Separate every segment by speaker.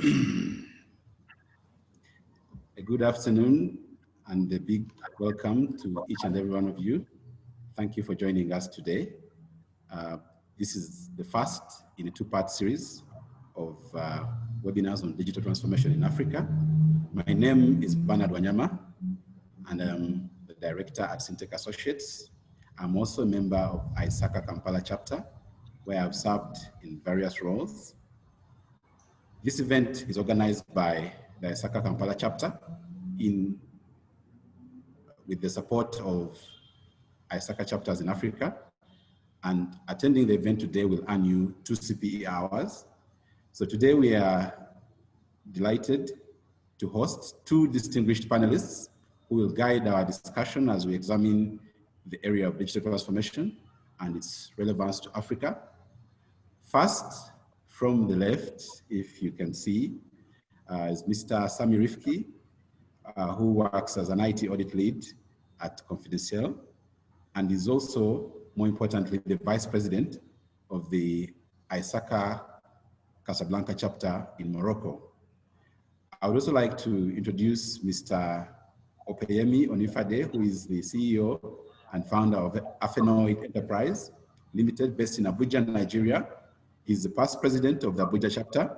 Speaker 1: A good afternoon and a big welcome to each and every one of you. Thank you for joining us today. This is the first in a two-part series of webinars on digital transformation in Africa. My name is Bernard Wanyama, and I'm the director at Syntech Associates. I'm also a member of ISACA Kampala chapter, where I've served in various roles. This event is organized by the ISACA Kampala chapter with the support of ISACA chapters in Africa, and attending the event today will earn you 2 CPE hours. So today we are delighted to host 2 distinguished panelists who will guide our discussion as we examine the area of digital transformation and its relevance to Africa. First, from the left, if you can see, is Mr. Sami Rifki, who works as an IT audit lead at Confidential, and is also, more importantly, the vice president of the ISACA Casablanca chapter in Morocco. I would also like to introduce Mr. Opeyemi Onifade, who is the CEO and founder of Afenoid Enterprise Limited, based in Abuja, Nigeria. He's the past president of the Abuja chapter,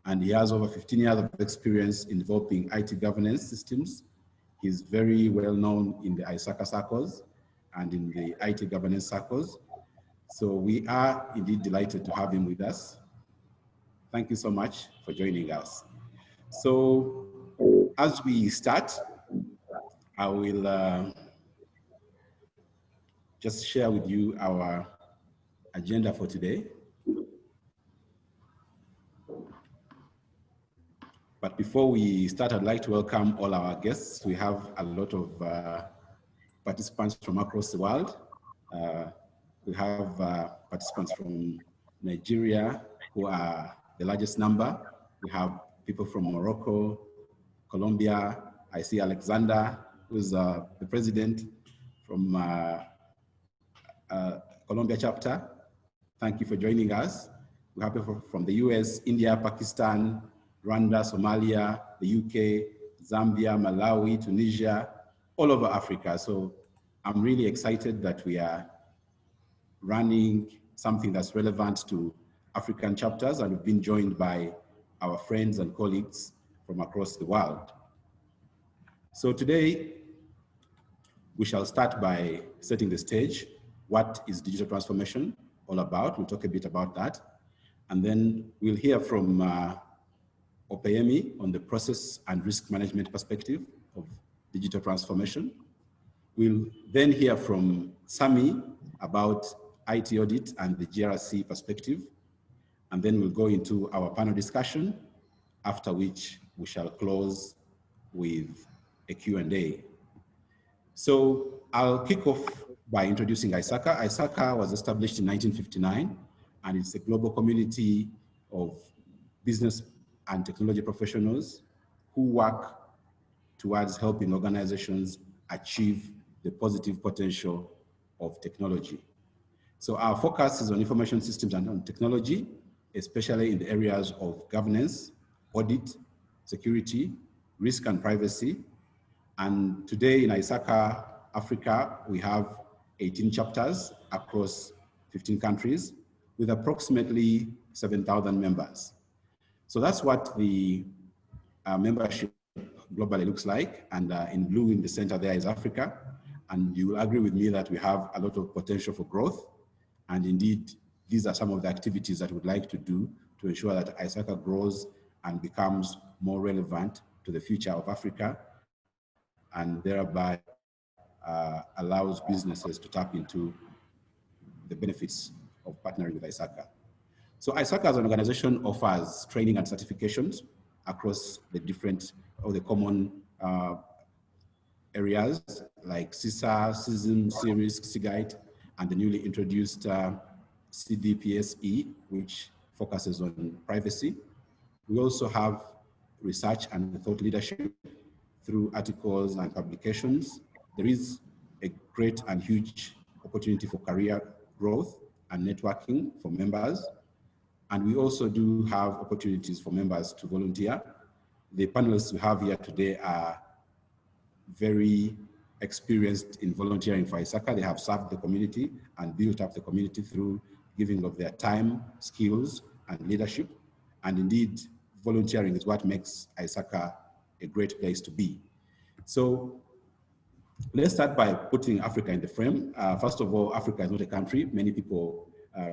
Speaker 1: and he has over 15 years of experience in developing IT governance systems. He's very well known in the ISACA circles and in the IT governance circles. So we are indeed delighted to have him with us. Thank you so much for joining us. So as we start, I will just share with you our agenda for today. But before we start, I'd like to welcome all our guests. We have a lot of participants from across the world. We have participants from Nigeria, who are the largest number. We have people from Morocco, Colombia. I see Alexander, who's the president from Colombia chapter. Thank you for joining us. We have people from the US, India, Pakistan, Rwanda, Somalia, the UK, Zambia, Malawi, Tunisia, all over Africa. So I'm really excited that we are running something that's relevant to African chapters, and we've been joined by our friends and colleagues from across the world. So today, we shall start by setting the stage. What is digital transformation all about? We'll talk a bit about that. And then we'll hear from Opeyemi on the process and risk management perspective of digital transformation. We'll then hear from Sami about IT audit and the JRC perspective. And then we'll go into our panel discussion, after which we shall close with a Q&A. So I'll kick off by introducing ISACA. ISACA was established in 1959, and it's a global community of business and technology professionals who work towards helping organizations achieve the positive potential of technology. So our focus is on information systems and on technology, especially in the areas of governance, audit, security, risk and privacy. And today in ISACA Africa, we have 18 chapters across 15 countries with approximately 7,000 members. So that's what the membership globally looks like. And in blue in the center there is Africa. And you will agree with me that we have a lot of potential for growth. And indeed, these are some of the activities that we'd like to do to ensure that ISACA grows and becomes more relevant to the future of Africa, and thereby allows businesses to tap into the benefits of partnering with ISACA. So ISACA as an organization offers training and certifications across the different or the common areas like CISA, CISM, CIRISC, CIGITE, and the newly introduced CDPSE, which focuses on privacy. We also have research and thought leadership through articles and publications. There is a great and huge opportunity for career growth and networking for members. And we also do have opportunities for members to volunteer. The panelists we have here today are very experienced in volunteering for ISACA. They have served the community and built up the community through giving of their time, skills, and leadership. And indeed, volunteering is what makes ISACA a great place to be. So let's start by putting Africa in the frame. First of all, Africa is not a country. Many people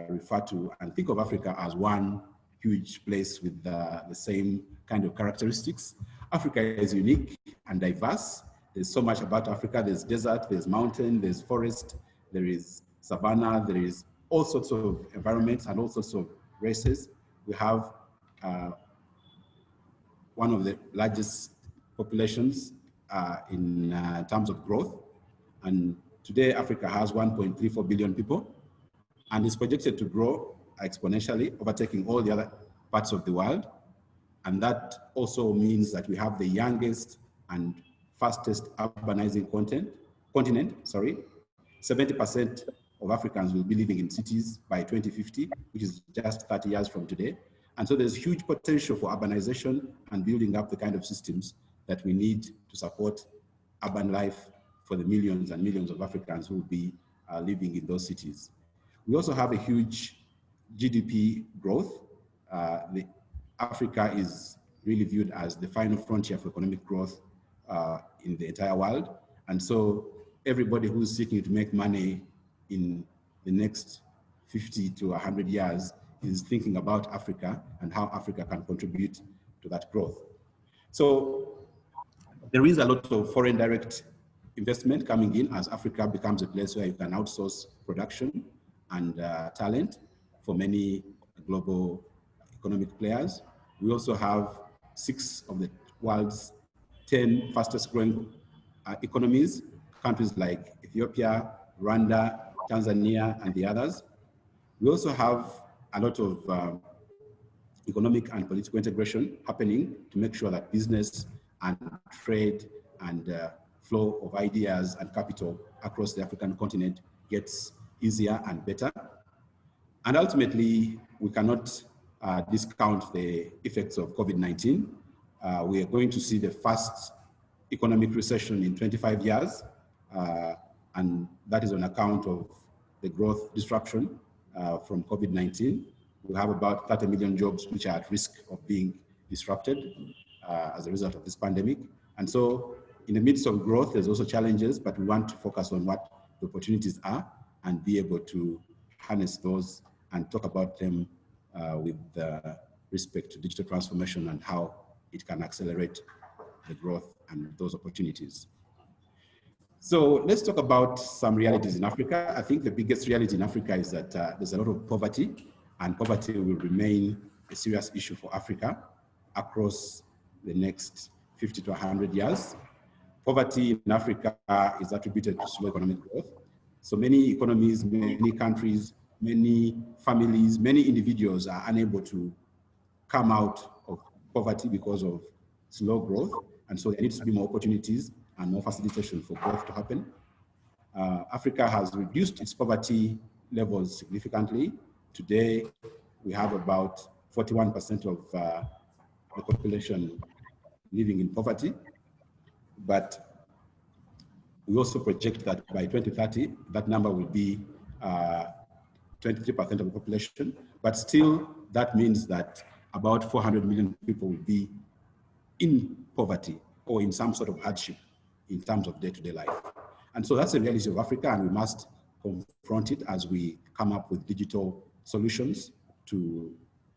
Speaker 1: refer to and think of Africa as one huge place with the same kind of characteristics. Africa is unique and diverse. There's so much about Africa. There's desert, there's mountain, there's forest, there is savanna, there is all sorts of environments and all sorts of races. We have one of the largest populations in terms of growth. And today, Africa has 1.34 billion people, and is projected to grow exponentially, overtaking all the other parts of the world. And that also means that we have the youngest and fastest urbanizing continent. 70% of Africans will be living in cities by 2050, which is just 30 years from today. And so there's huge potential for urbanization and building up the kind of systems that we need to support urban life for the millions and millions of Africans who will be living in those cities. We also have a huge GDP growth. Africa is really viewed as the final frontier for economic growth in the entire world. And so everybody who's seeking to make money in the next 50 to 100 years is thinking about Africa and how Africa can contribute to that growth. So there is a lot of foreign direct investment coming in as Africa becomes a place where you can outsource production and talent for many global economic players. We also have 6 of the world's 10 fastest growing economies, countries like Ethiopia, Rwanda, Tanzania, and the others. We also have a lot of economic and political integration happening to make sure that business and trade and flow of ideas and capital across the African continent gets easier and better. And ultimately, we cannot discount the effects of COVID-19. We are going to see the first economic recession in 25 years, and that is on account of the growth disruption from COVID-19. We have about 30 million jobs which are at risk of being disrupted as a result of this pandemic. And so in the midst of growth, there's also challenges, but we want to focus on what the opportunities are and be able to harness those and talk about them with respect to digital transformation and how it can accelerate the growth and those opportunities. So let's talk about some realities in Africa. I think the biggest reality in Africa is that there's a lot of poverty, and poverty will remain a serious issue for Africa across the next 50 to 100 years. Poverty in Africa is attributed to slow economic growth. So many economies, many countries, many families, many individuals are unable to come out of poverty because of slow growth. And so there needs to be more opportunities and more facilitation for growth to happen. Africa has reduced its poverty levels significantly. Today, we have about 41% of the population living in poverty. But we also project that by 2030, that number will be 23% of the population. But still, that means that about 400 million people will be in poverty or in some sort of hardship in terms of day-to-day life. And so that's the reality of Africa, and we must confront it as we come up with digital solutions to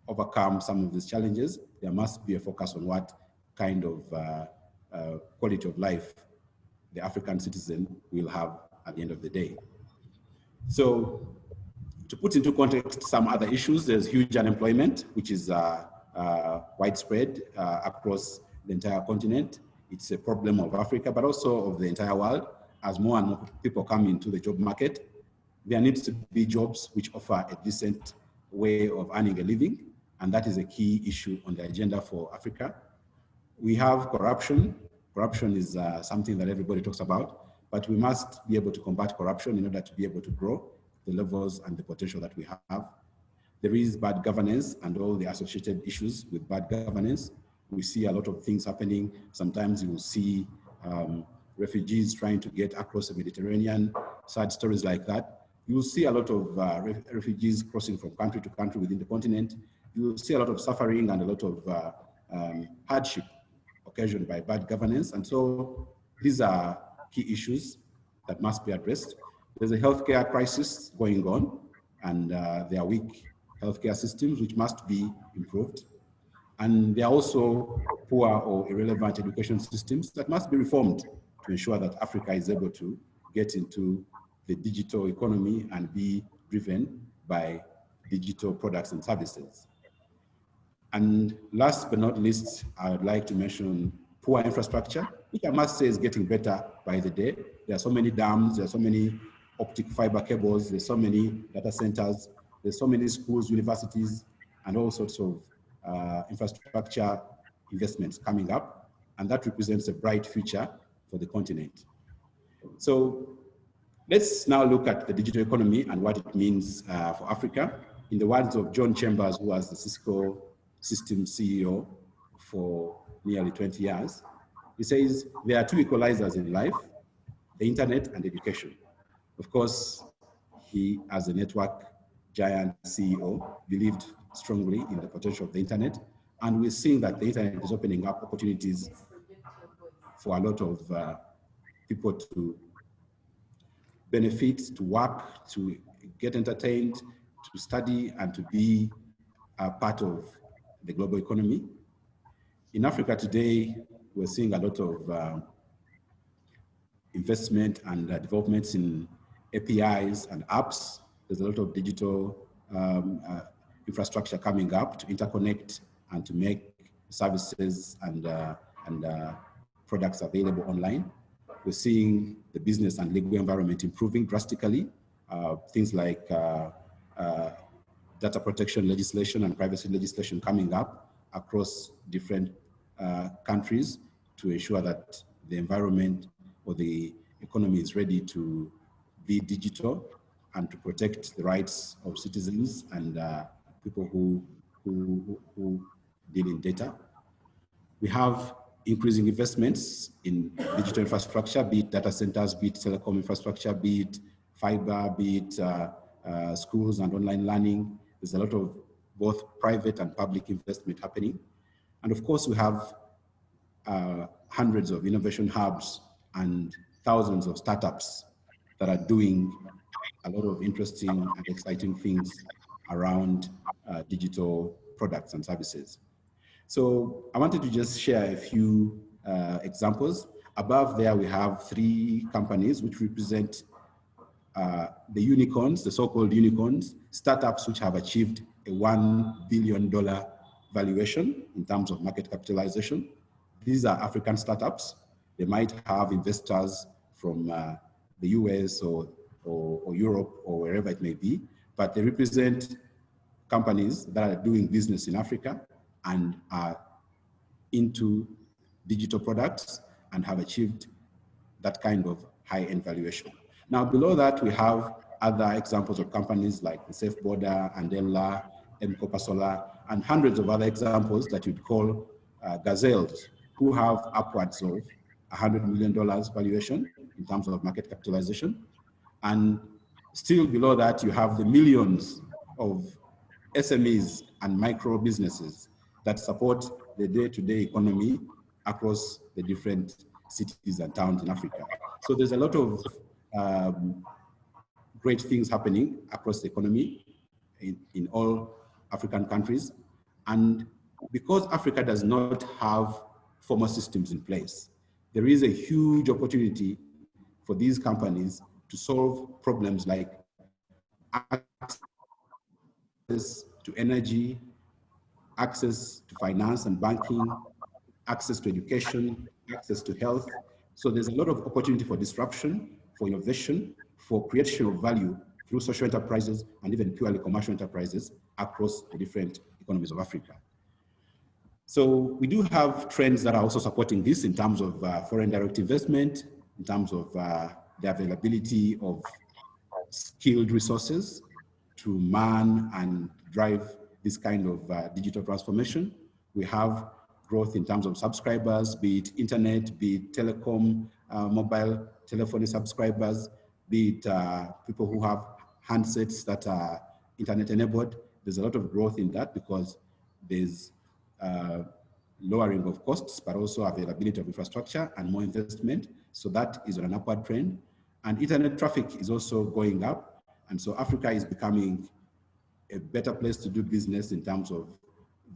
Speaker 1: overcome some of these challenges. There must be a focus on what kind of quality of life the African citizen will have at the end of the day. So to put into context some other issues, there's huge unemployment, which is widespread across the entire continent. It's a problem of Africa, but also of the entire world. As more and more people come into the job market, there needs to be jobs which offer a decent way of earning a living, and that is a key issue on the agenda for Africa. We have corruption. Corruption is something that everybody talks about, but we must be able to combat corruption in order to be able to grow the levels and the potential that we have. There is bad governance and all the associated issues with bad governance. We see a lot of things happening. Sometimes you will see refugees trying to get across the Mediterranean, sad stories like that. You will see a lot of refugees crossing from country to country within the continent. You will see a lot of suffering and a lot of hardship occasioned by bad governance. And so these are key issues that must be addressed. There's a healthcare crisis going on, and there are weak healthcare systems which must be improved. And there are also poor or irrelevant education systems that must be reformed to ensure that Africa is able to get into the digital economy and be driven by digital products and services. And last but not least, I would like to mention poor infrastructure, which I must say is getting better by the day. There are so many dams, there are so many optic fiber cables, there's so many data centers, there's so many schools, universities, and all sorts of infrastructure investments coming up, and that represents a bright future for the continent. So let's now look at the digital economy and what it means for Africa. In the words of John Chambers, who was the Cisco Systems CEO for nearly 20 years, he says, there are two equalizers in life, the internet and education. Of course, he, as a network giant CEO, believed strongly in the potential of the internet. And we're seeing that the internet is opening up opportunities for a lot of people to benefit, to work, to get entertained, to study, and to be a part of the global economy. In Africa today, we're seeing a lot of investment and developments in APIs and apps. There's a lot of digital infrastructure coming up to interconnect and to make services and products available online. We're seeing the business and legal environment improving drastically. Things like data protection legislation and privacy legislation coming up across different countries to ensure that the environment or the economy is ready to be digital and to protect the rights of citizens and people who deal in data. We have increasing investments in digital infrastructure, be it data centers, be it telecom infrastructure, be it fiber, be it schools and online learning. There's a lot of both private and public investment happening. And of course, we have hundreds of innovation hubs and thousands of startups that are doing a lot of interesting and exciting things around digital products and services. So I wanted to just share a few examples. Above there, we have 3 companies which represent the unicorns, the so-called unicorns, startups which have achieved a $1 billion valuation in terms of market capitalization. These are African startups. They might have investors from the US or Europe or wherever it may be, but they represent companies that are doing business in Africa and are into digital products and have achieved that kind of high-end valuation. Now, below that, we have other examples of companies like the Safe Border, Andela, Mkopa Solar, and hundreds of other examples that you'd call gazelles, who have upwards of $100 million valuation in terms of market capitalization. And still below that, you have the millions of SMEs and micro businesses that support the day-to-day economy across the different cities and towns in Africa. So there's a lot of great things happening across the economy in all African countries. And because Africa does not have formal systems in place, there is a huge opportunity for these companies to solve problems like access to energy, access to finance and banking, access to education, access to health. So there's a lot of opportunity for disruption, for innovation, for creation of value through social enterprises and even purely commercial enterprises across the different economies of Africa. So we do have trends that are also supporting this in terms of foreign direct investment, in terms of the availability of skilled resources to man and drive this kind of digital transformation. We have growth in terms of subscribers, be it internet, be it telecom, mobile telephony subscribers, be it people who have handsets that are internet enabled. There's a lot of growth in that because there's lowering of costs, but also availability of infrastructure and more investment. So that is on an upward trend. And internet traffic is also going up. And so Africa is becoming a better place to do business in terms of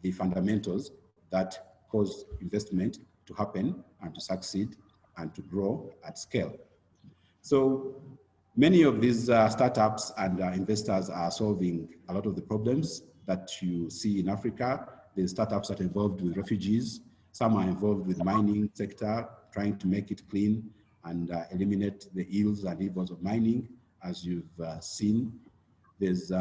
Speaker 1: the fundamentals that cause investment to happen and to succeed and to grow at scale. So many of these startups and investors are solving a lot of the problems that you see in Africa. There's startups that are involved with refugees. Some are involved with mining sector, trying to make it clean and eliminate the ills and evils of mining, as you've seen. There's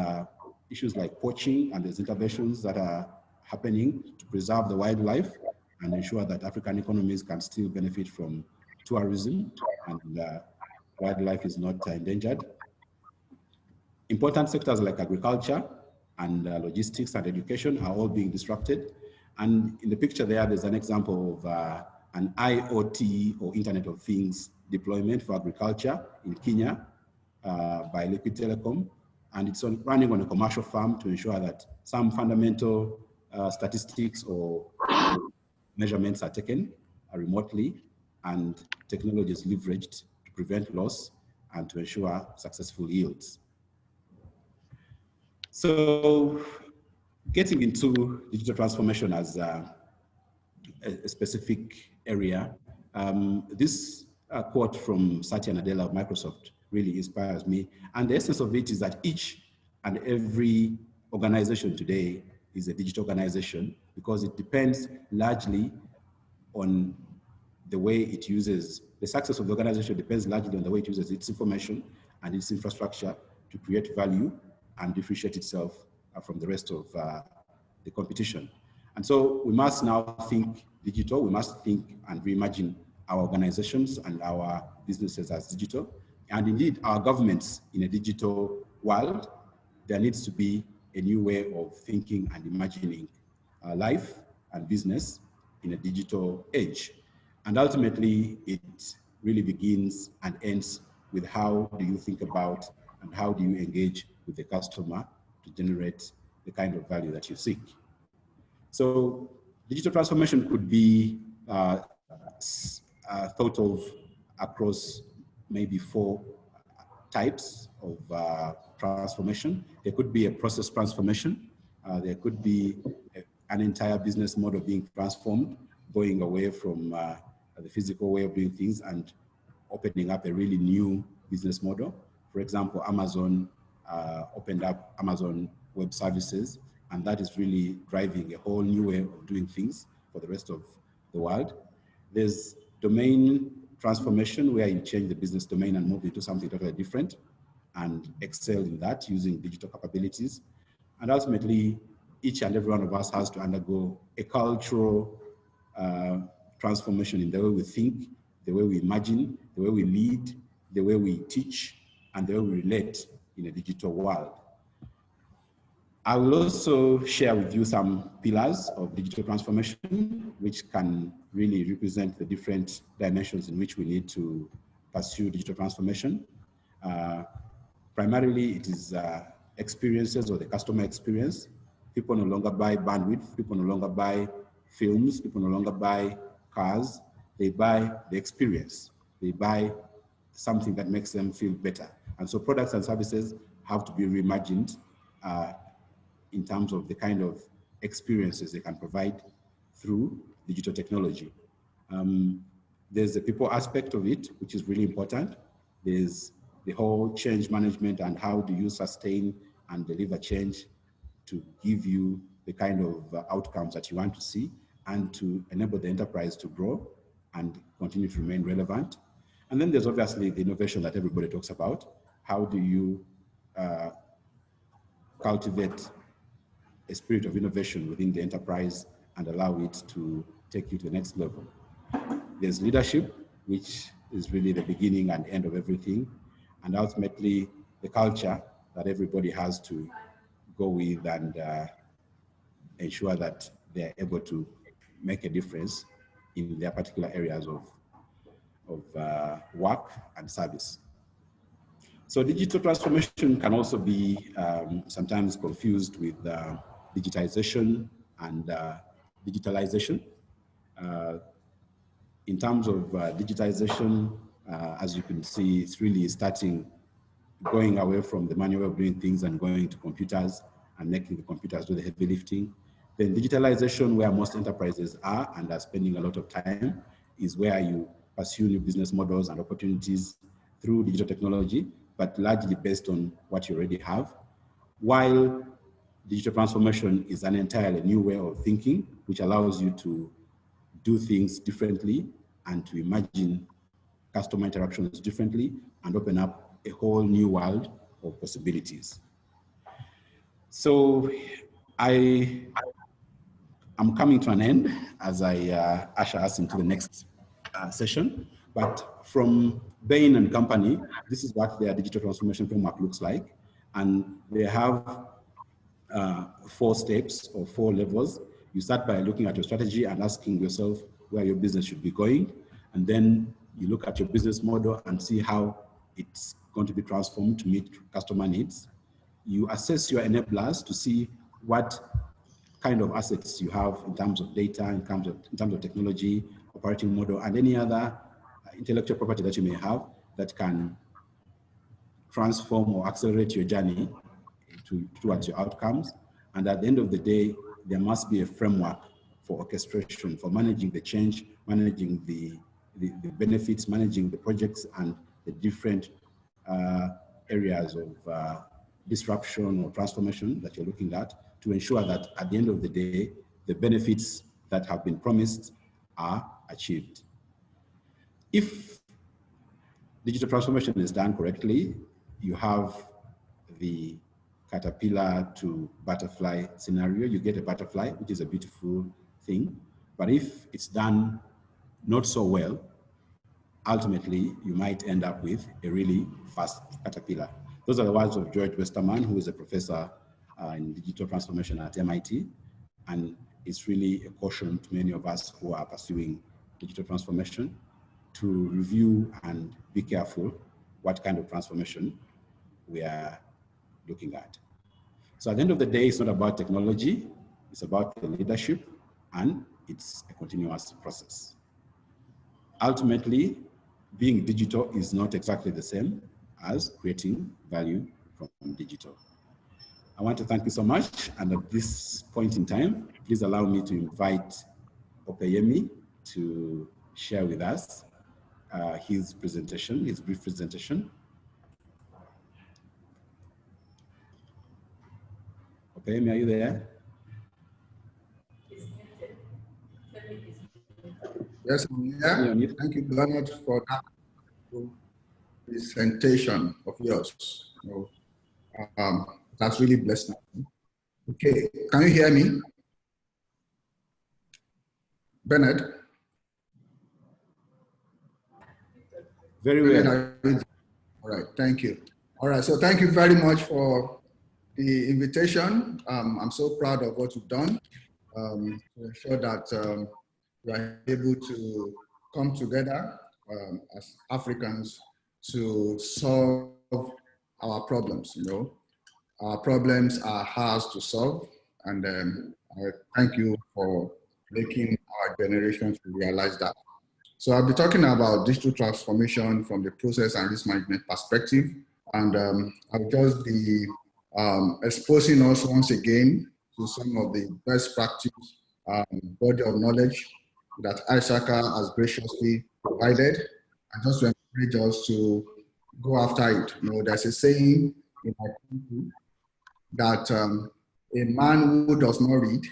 Speaker 1: issues like poaching, and there's interventions that are happening to preserve the wildlife and ensure that African economies can still benefit from tourism and wildlife is not endangered. Important sectors like agriculture and logistics and education are all being disrupted. And in the picture there's an example of an IoT or Internet of Things deployment for agriculture in Kenya by Liquid Telecom. And it's running on a commercial farm to ensure that some fundamental statistics or measurements are taken remotely and technology is leveraged to prevent loss and to ensure successful yields. So getting into digital transformation as a specific area, this quote from Satya Nadella of Microsoft really inspires me. And the essence of it is that each and every organization today is a digital organization because it depends largely on the way it uses, the success of the organization depends largely on the way it uses its information and its infrastructure to create value and differentiate itself from the rest of the competition. And so we must now think digital, we must think and reimagine our organizations and our businesses as digital. And indeed, our governments in a digital world, there needs to be a new way of thinking and imagining life and business in a digital age. And ultimately, it really begins and ends with how do you think about and how do you engage with the customer to generate the kind of value that you seek. So digital transformation could be thought of across maybe 4 types of transformation. There could be a process transformation. There could be an entire business model being transformed, going away from the physical way of doing things and opening up a really new business model. For example, Amazon opened up Amazon Web Services, and that is really driving a whole new way of doing things for the rest of the world. There's domain transformation, where you change the business domain and move into something totally different and excel in that using digital capabilities. And ultimately, each and every one of us has to undergo a cultural transformation in the way we think, the way we imagine, the way we lead, the way we teach, and the way we relate in a digital world. I will also share with you some pillars of digital transformation, which can really represent the different dimensions in which we need to pursue digital transformation. Primarily, it is experiences or the customer experience. People no longer buy bandwidth, people no longer buy films, people no longer buy cars, they buy the experience. They buy something that makes them feel better. And so products and services have to be reimagined in terms of the kind of experiences they can provide through digital technology. There's the people aspect of it, which is really important. There's the whole change management and how do you sustain and deliver change to give you the kind of outcomes that you want to see and to enable the enterprise to grow and continue to remain relevant. And then there's obviously the innovation that everybody talks about. How do you cultivate a spirit of innovation within the enterprise and allow it to take you to the next level? There's leadership, which is really the beginning and end of everything. And ultimately, the culture that everybody has to go with and ensure that they're able to make a difference in their particular areas of work and service. So digital transformation can also be sometimes confused with digitization and digitalization. In terms of digitization, as you can see, it's really going away from the manual way of doing things and going to computers and making the computers do the heavy lifting. Then digitalization, where most enterprises are and are spending a lot of time, is where you pursue new business models and opportunities through digital technology, but largely based on what you already have. While digital transformation is an entirely new way of thinking, which allows you to do things differently and to imagine customer interactions differently and open up a whole new world of possibilities. So I'm coming to an end as I usher us into the next session. But from Bain and Company, this is what their digital transformation framework looks like. And they have 4 steps or 4 levels. You start by looking at your strategy and asking yourself where your business should be going. And then you look at your business model and see how it's going to be transformed to meet customer needs. You assess your enablers to see what kind of assets you have in terms of data, in terms of technology, operating model, and any other intellectual property that you may have that can transform or accelerate your journey towards your outcomes. And at the end of the day, there must be a framework for orchestration, for managing the change, managing the benefits, managing the projects and the different areas of disruption or transformation that you're looking at, to ensure that at the end of the day, the benefits that have been promised are achieved. If digital transformation is done correctly, you have the caterpillar to butterfly scenario. You get a butterfly, which is a beautiful thing. But if it's done not so well, ultimately you might end up with a really fast caterpillar. Those are the words of George Westerman, who is a professor in digital transformation at MIT. And it's really a caution to many of us who are pursuing digital transformation to review and be careful what kind of transformation we are looking at. So at the end of the day, it's not about technology, it's about the leadership, and it's a continuous process. Ultimately, being digital is not exactly the same as creating value from digital. I want to thank you so much, and at this point in time, please allow me to invite Opeyemi to share with us his presentation, his brief presentation. Opeyemi, are you there?
Speaker 2: Yes, I'm here. Thank you, Bernard, for that presentation of yours. That's really blessed me. Okay, can you hear me? Bernard?
Speaker 1: Very well.
Speaker 2: All right, thank you. All right, so thank you very much for the invitation. I'm so proud of what you've done to ensure that we are able to come together as Africans to solve our problems. You know, our problems are ours to solve, and I thank you for making our generation to realize that. So I'll be talking about digital transformation from the process and risk management perspective, and I'll just be exposing us once again to some of the best practice body of knowledge that Isaka has graciously provided, and just to encourage us to go after it. You know, there's a saying in my country that a man who does not read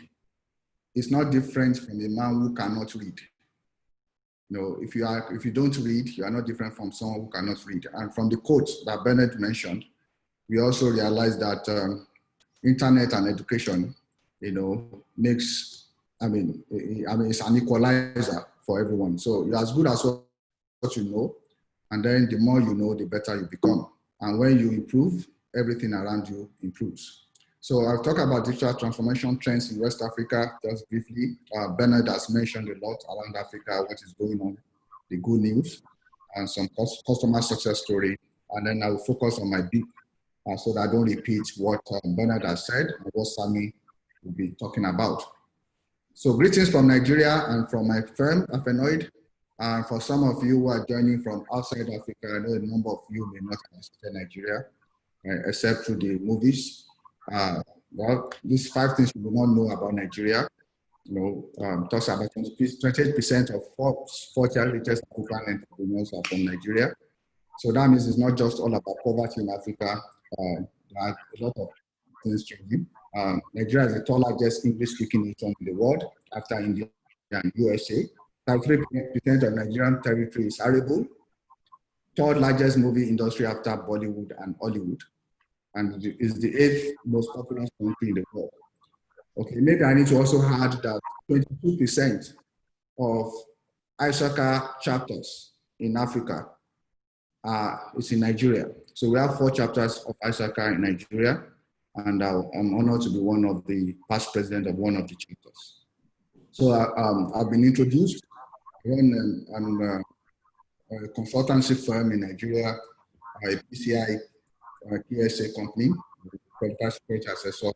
Speaker 2: is not different from a man who cannot read. You know, if you don't read, you are not different from someone who cannot read. And from the quote that Bernard mentioned, we also realize that internet and education, you know, makes, it's an equalizer for everyone. So you're as good as what you know, and then the more you know, the better you become. And when you improve, everything around you improves. So I'll talk about digital transformation trends in West Africa just briefly. Bernard has mentioned a lot around Africa, what is going on, the good news, and some customer success story. And then I will focus on my big, so that I don't repeat what Bernard has said and what Sami will be talking about. So greetings from Nigeria and from my firm, Afenoid. And for some of you who are joining from outside Africa, I know a number of you may not have visited Nigeria, except through the movies. Well, these 5 things you do not know about Nigeria. Talks about 28% of Forbes 40 richest African entrepreneurs are from Nigeria. So that means it's not just all about poverty in Africa. There are a lot of things changing. Nigeria is the third largest English-speaking nation in the world after India and USA. 33% of Nigerian territory is arable. Third largest movie industry after Bollywood and Hollywood. And is the 8th most populous country in the world. Okay, maybe I need to also add that 22% of Isuka chapters in Africa is in Nigeria. So we have 4 chapters of Isuka in Nigeria, and I'm honored to be one of the past president of one of the chapters. So I've been introduced. I'm a consultancy firm in Nigeria, a PCI QSA company, qualified security assessor.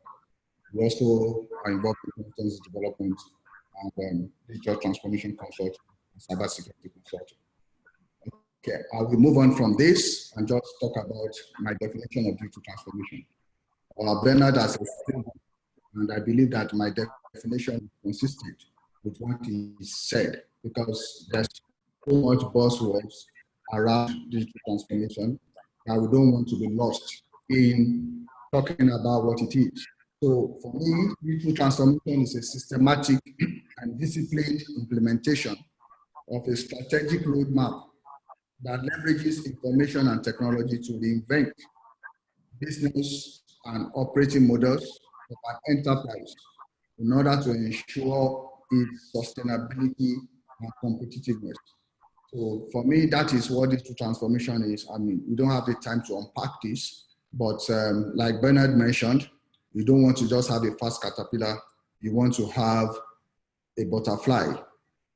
Speaker 2: We also are involved in competency development and digital transformation consulting and cybersecurity consulting. Okay, I will move on from this and just talk about my definition of digital transformation. Bernard has explained, and I believe that my definition is consistent with what he said, because there's so much buzzwords around digital transformation that we don't want to be lost in talking about what it is. So for me, digital transformation is a systematic and disciplined implementation of a strategic roadmap that leverages information and technology to reinvent business and operating models of an enterprise in order to ensure its sustainability and competitiveness. So for me, that is what digital transformation is. I mean, we don't have the time to unpack this, but like Bernard mentioned, you don't want to just have a fast caterpillar, you want to have a butterfly.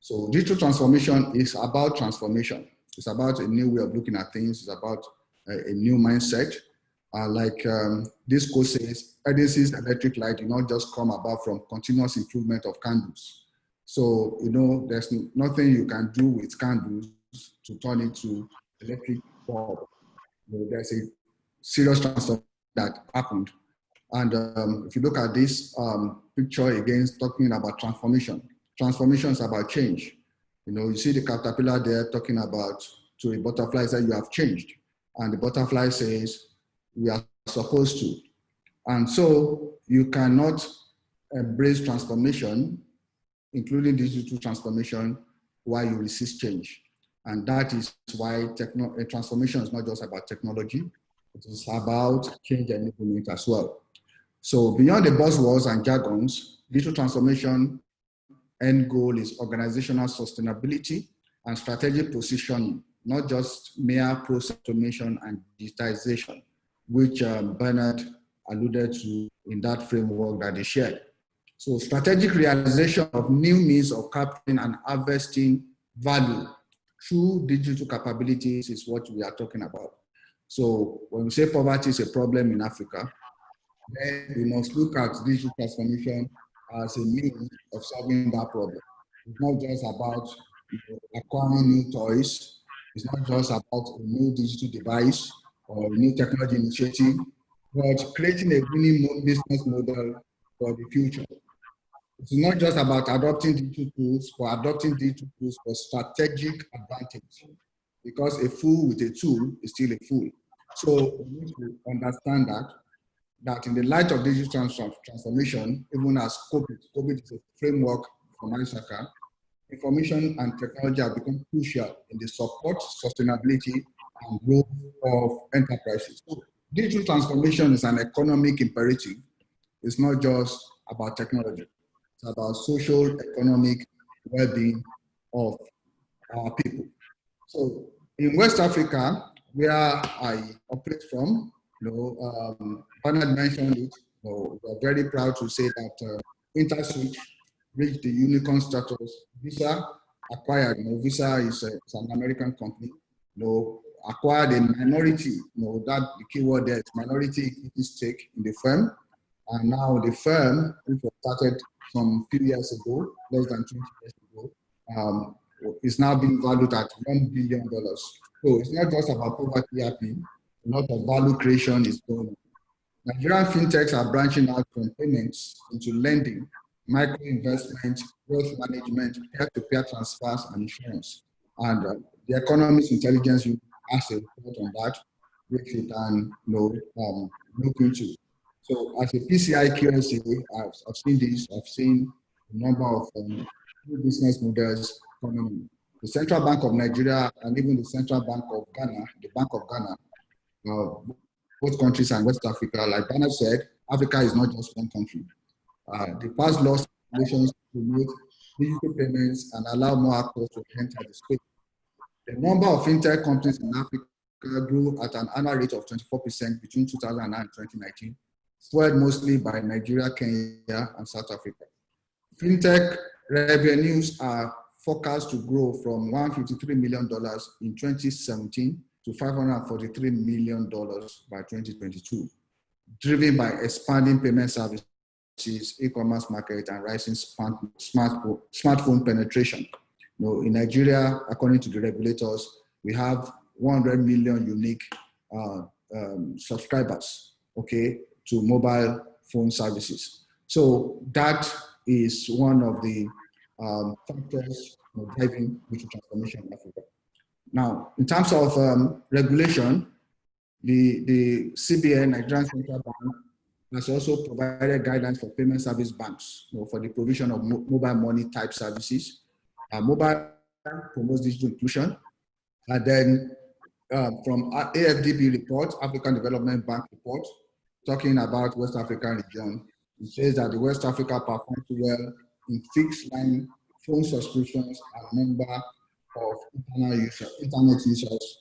Speaker 2: So digital transformation is about transformation. It's about a new way of looking at things. It's about a new mindset. This quote says, Edison's electric light did not just come about from continuous improvement of candles. So, there's nothing you can do with candles to turn into electric bulb. There's a serious transformation that happened. And if you look at this picture again, talking about transformation. Transformation is about change. You see the caterpillar there talking about to a butterfly that you have changed. And the butterfly says, we are supposed to. And so you cannot embrace transformation, including digital transformation, while you resist change. And that is why transformation is not just about technology, it is about change and enablement as well. So beyond the buzzwords and jargons, digital transformation end goal is organizational sustainability and strategic positioning, not just mere process automation and digitization, which Bernard alluded to in that framework that he shared. So strategic realization of new means of capturing and harvesting value through digital capabilities is what we are talking about. So when we say poverty is a problem in Africa, then we must look at digital transformation as a means of solving that problem. It's not just about acquiring new toys. It's not just about a new digital device or a new technology initiative, but creating a winning business model for the future. It's not just about adopting digital tools for strategic advantage, because a fool with a tool is still a fool. So we need to understand that in the light of digital transformation, even as COVID is a framework from Isuka, information and technology have become crucial in the support, sustainability, and growth of enterprises. So digital transformation is an economic imperative. It's not just about technology. It's about social, economic well-being of our people. So in West Africa, where I operate from, Bernard mentioned it, So we're very proud to say that InterSwitch reached the unicorn status. Visa acquired, Visa is an American company, acquired a minority, that the keyword there is minority equity stake in the firm. And now the firm, which was started some few years ago, less than 20 years ago, is now being valued at $1 billion. So it's not just about poverty happening, a lot of value creation is going on. Nigerian fintechs are branching out from payments into lending, micro investment, wealth management, peer-to-peer transfers, and insurance. And the Economist Intelligence Unit has a report on that, which you can look into. So as a PCI QSA, I've seen this. I've seen a number of new business models coming in. The Central Bank of Nigeria and even the Central Bank of Ghana, the Bank of Ghana, both countries and West Africa, like Ghana said, Africa is not just one country. The past laws regulations promote digital payments and allow more actors to enter the space. The number of fintech companies in Africa grew at an annual rate of 24% between 2009 and 2019, fueled mostly by Nigeria, Kenya, and South Africa. Fintech revenues are forecast to grow from $153 million in 2017 to $543 million by 2022, driven by expanding payment services, e-commerce market, and rising smartphone penetration. In Nigeria, according to the regulators, we have 100 million unique subscribers, to mobile phone services. So that is one of the factors driving digital transformation in Africa. Now, in terms of regulation, the CBN, Nigerian Central Bank, has also provided guidelines for payment service banks for the provision of mobile money type services. Mobile promotes digital inclusion. And then from AFDB report, African Development Bank report, talking about West African region, it says that the West Africa performs well in fixed line phone subscriptions and number of internet users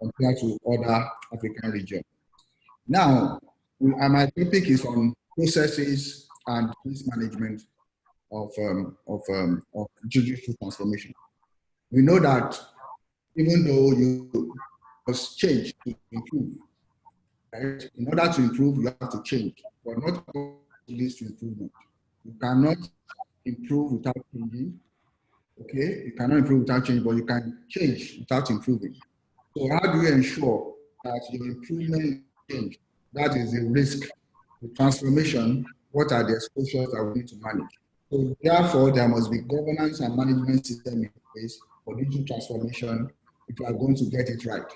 Speaker 2: compared to other African regions. Now, my topic is on processes and risk management of digital transformation. We know that even though you must change to improve, right? In order to improve, you have to change, but not all leads to improvement. You cannot improve without changing. You cannot improve without change, but you can change without improving. So how do you ensure that your improvement change? That is the risk, the transformation. What are the exposures that we need to manage? So therefore, there must be governance and management system in place for digital transformation if you are going to get it right.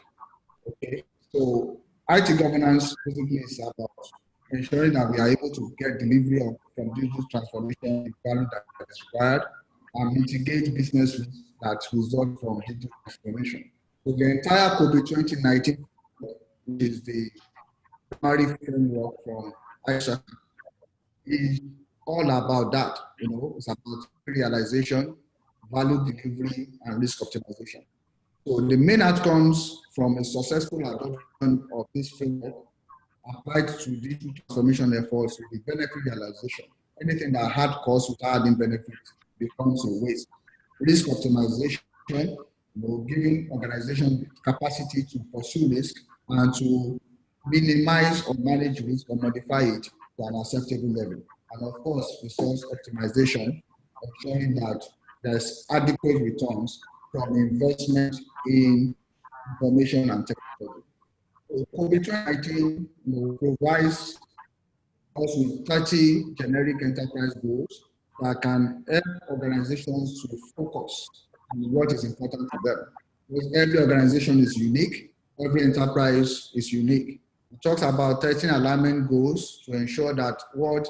Speaker 2: So IT governance basically is about ensuring that we are able to get delivery from digital transformation, the value that is required, and mitigate business risks that result from digital transformation. So the entire COVID 2019, which is the primary framework from ISA, is all about that. It's about realization, value delivery, and risk optimization. So the main outcomes from a successful adoption of this framework applied to digital transformation efforts will be benefit realization. Anything that had cost without adding benefits becomes a waste. Risk optimization, giving organization capacity to pursue risk and to minimize or manage risk or modify it to an acceptable level. And of course, resource optimization, ensuring that there's adequate returns from investment in information and technology. So COVID-19 provides us with 30 generic enterprise goals that can help organizations to focus on what is important to them. Because every organization is unique, every enterprise is unique. It talks about 13 alignment goals to ensure that what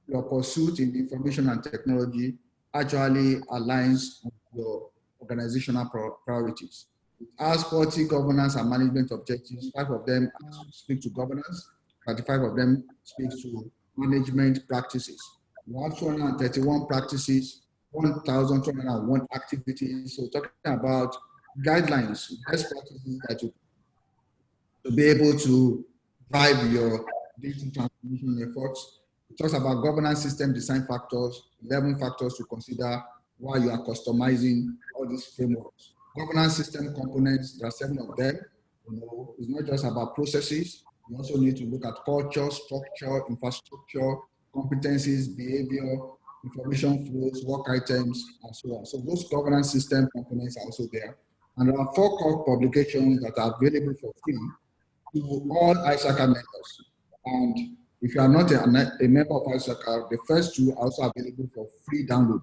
Speaker 2: your pursuit in information and technology actually aligns with your organizational priorities. It has 40 governance and management objectives. 5 of them speak to governance, 35 of them speak to management practices. We have 231 practices, 1,201 activities. So talking about guidelines, best practices that you to be able to drive your digital transformation efforts. It talks about governance system design factors, 11 factors to consider while you are customizing all these frameworks. Governance system components, there are 7 of them. You know, it's not just about processes. You also need to look at culture, structure, infrastructure, competencies, behavior, information flows, work items, and so on. So those governance system components are also there. And there are 4 core publications that are available for free to all ISACA members. And if you are not a member of ISACA, the first 2 are also available for free download.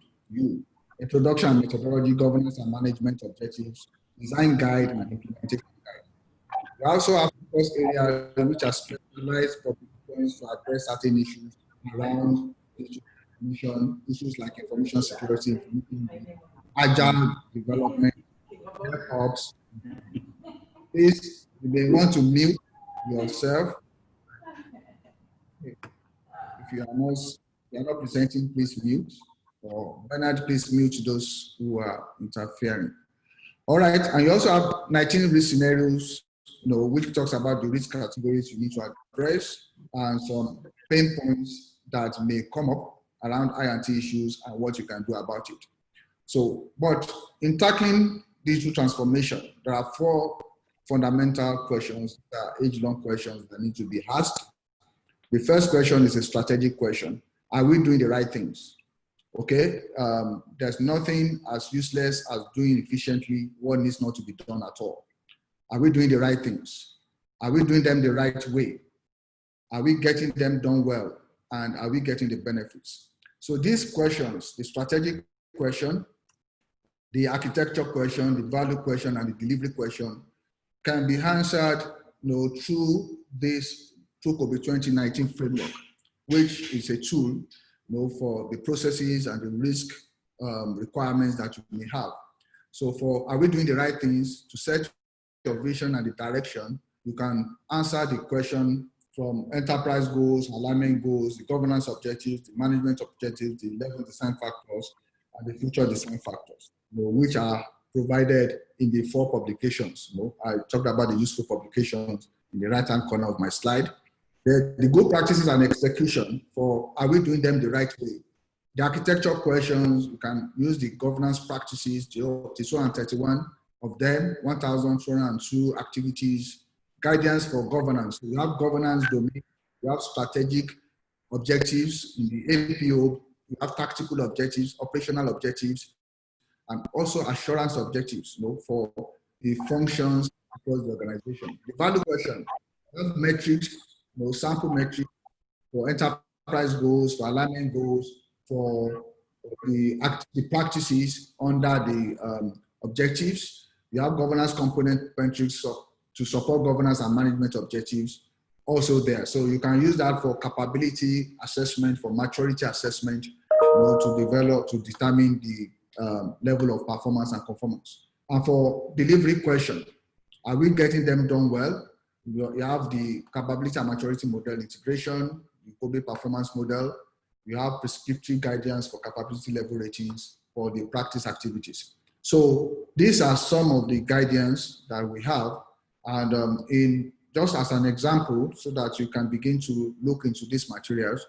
Speaker 2: Introduction and Methodology, Governance and Management Objectives, Design Guide, and Implementation Guide. We also have focus areas which are specialized publications to address certain issues around issues like information security, agile development, DevOps. Please, you may want to mute yourself. If you are not presenting, please mute. Or Bernard, please mute those who are interfering. All right, and you also have 19 risk scenarios, you know, which talks about the risk categories you need to address and some pain points that may come up around I&T issues and what you can do about it. So, but in tackling digital transformation, there are 4 fundamental questions, that are age-long questions that need to be asked. The first question is a strategic question. Are we doing the right things? Okay, there's nothing as useless as doing efficiently what needs not to be done at all. Are we doing the right things? Are we doing them the right way? Are we getting them done well? And are we getting the benefits? So these questions, the strategic question, the architecture question, the value question, and the delivery question can be answered, you know, through this COVID 2019 framework, which is a tool, you know, for the processes and the risk requirements that you may have. So for are we doing the right things to set your vision and the direction, you can answer the question from enterprise goals, alignment goals, the governance objectives, the management objectives, the 11 design factors, and the future design factors, you know, which are provided in the 4 publications. You know, I talked about the useful publications in the right-hand corner of my slide. The good practices and execution for are we doing them the right way? The architecture questions, you can use the governance practices, 231 of them, 1,202 activities, guidance for governance. So you have governance domain, you have strategic objectives in the APO, you have tactical objectives, operational objectives, and also assurance objectives, you know, for the functions across the organization. The value question, you have metrics, you know, sample metrics for enterprise goals, for alignment goals, for the practices under the objectives. You have governance component metrics to support governance and management objectives also there. So you can use that for capability assessment, for maturity assessment, you know, to determine the level of performance and conformance. And for delivery question, are we getting them done well? You have the capability and maturity model integration, the COVID performance model. You have prescriptive guidance for capability level ratings for the practice activities. So these are some of the guidance that we have. And in just as an example, so that you can begin to look into these materials,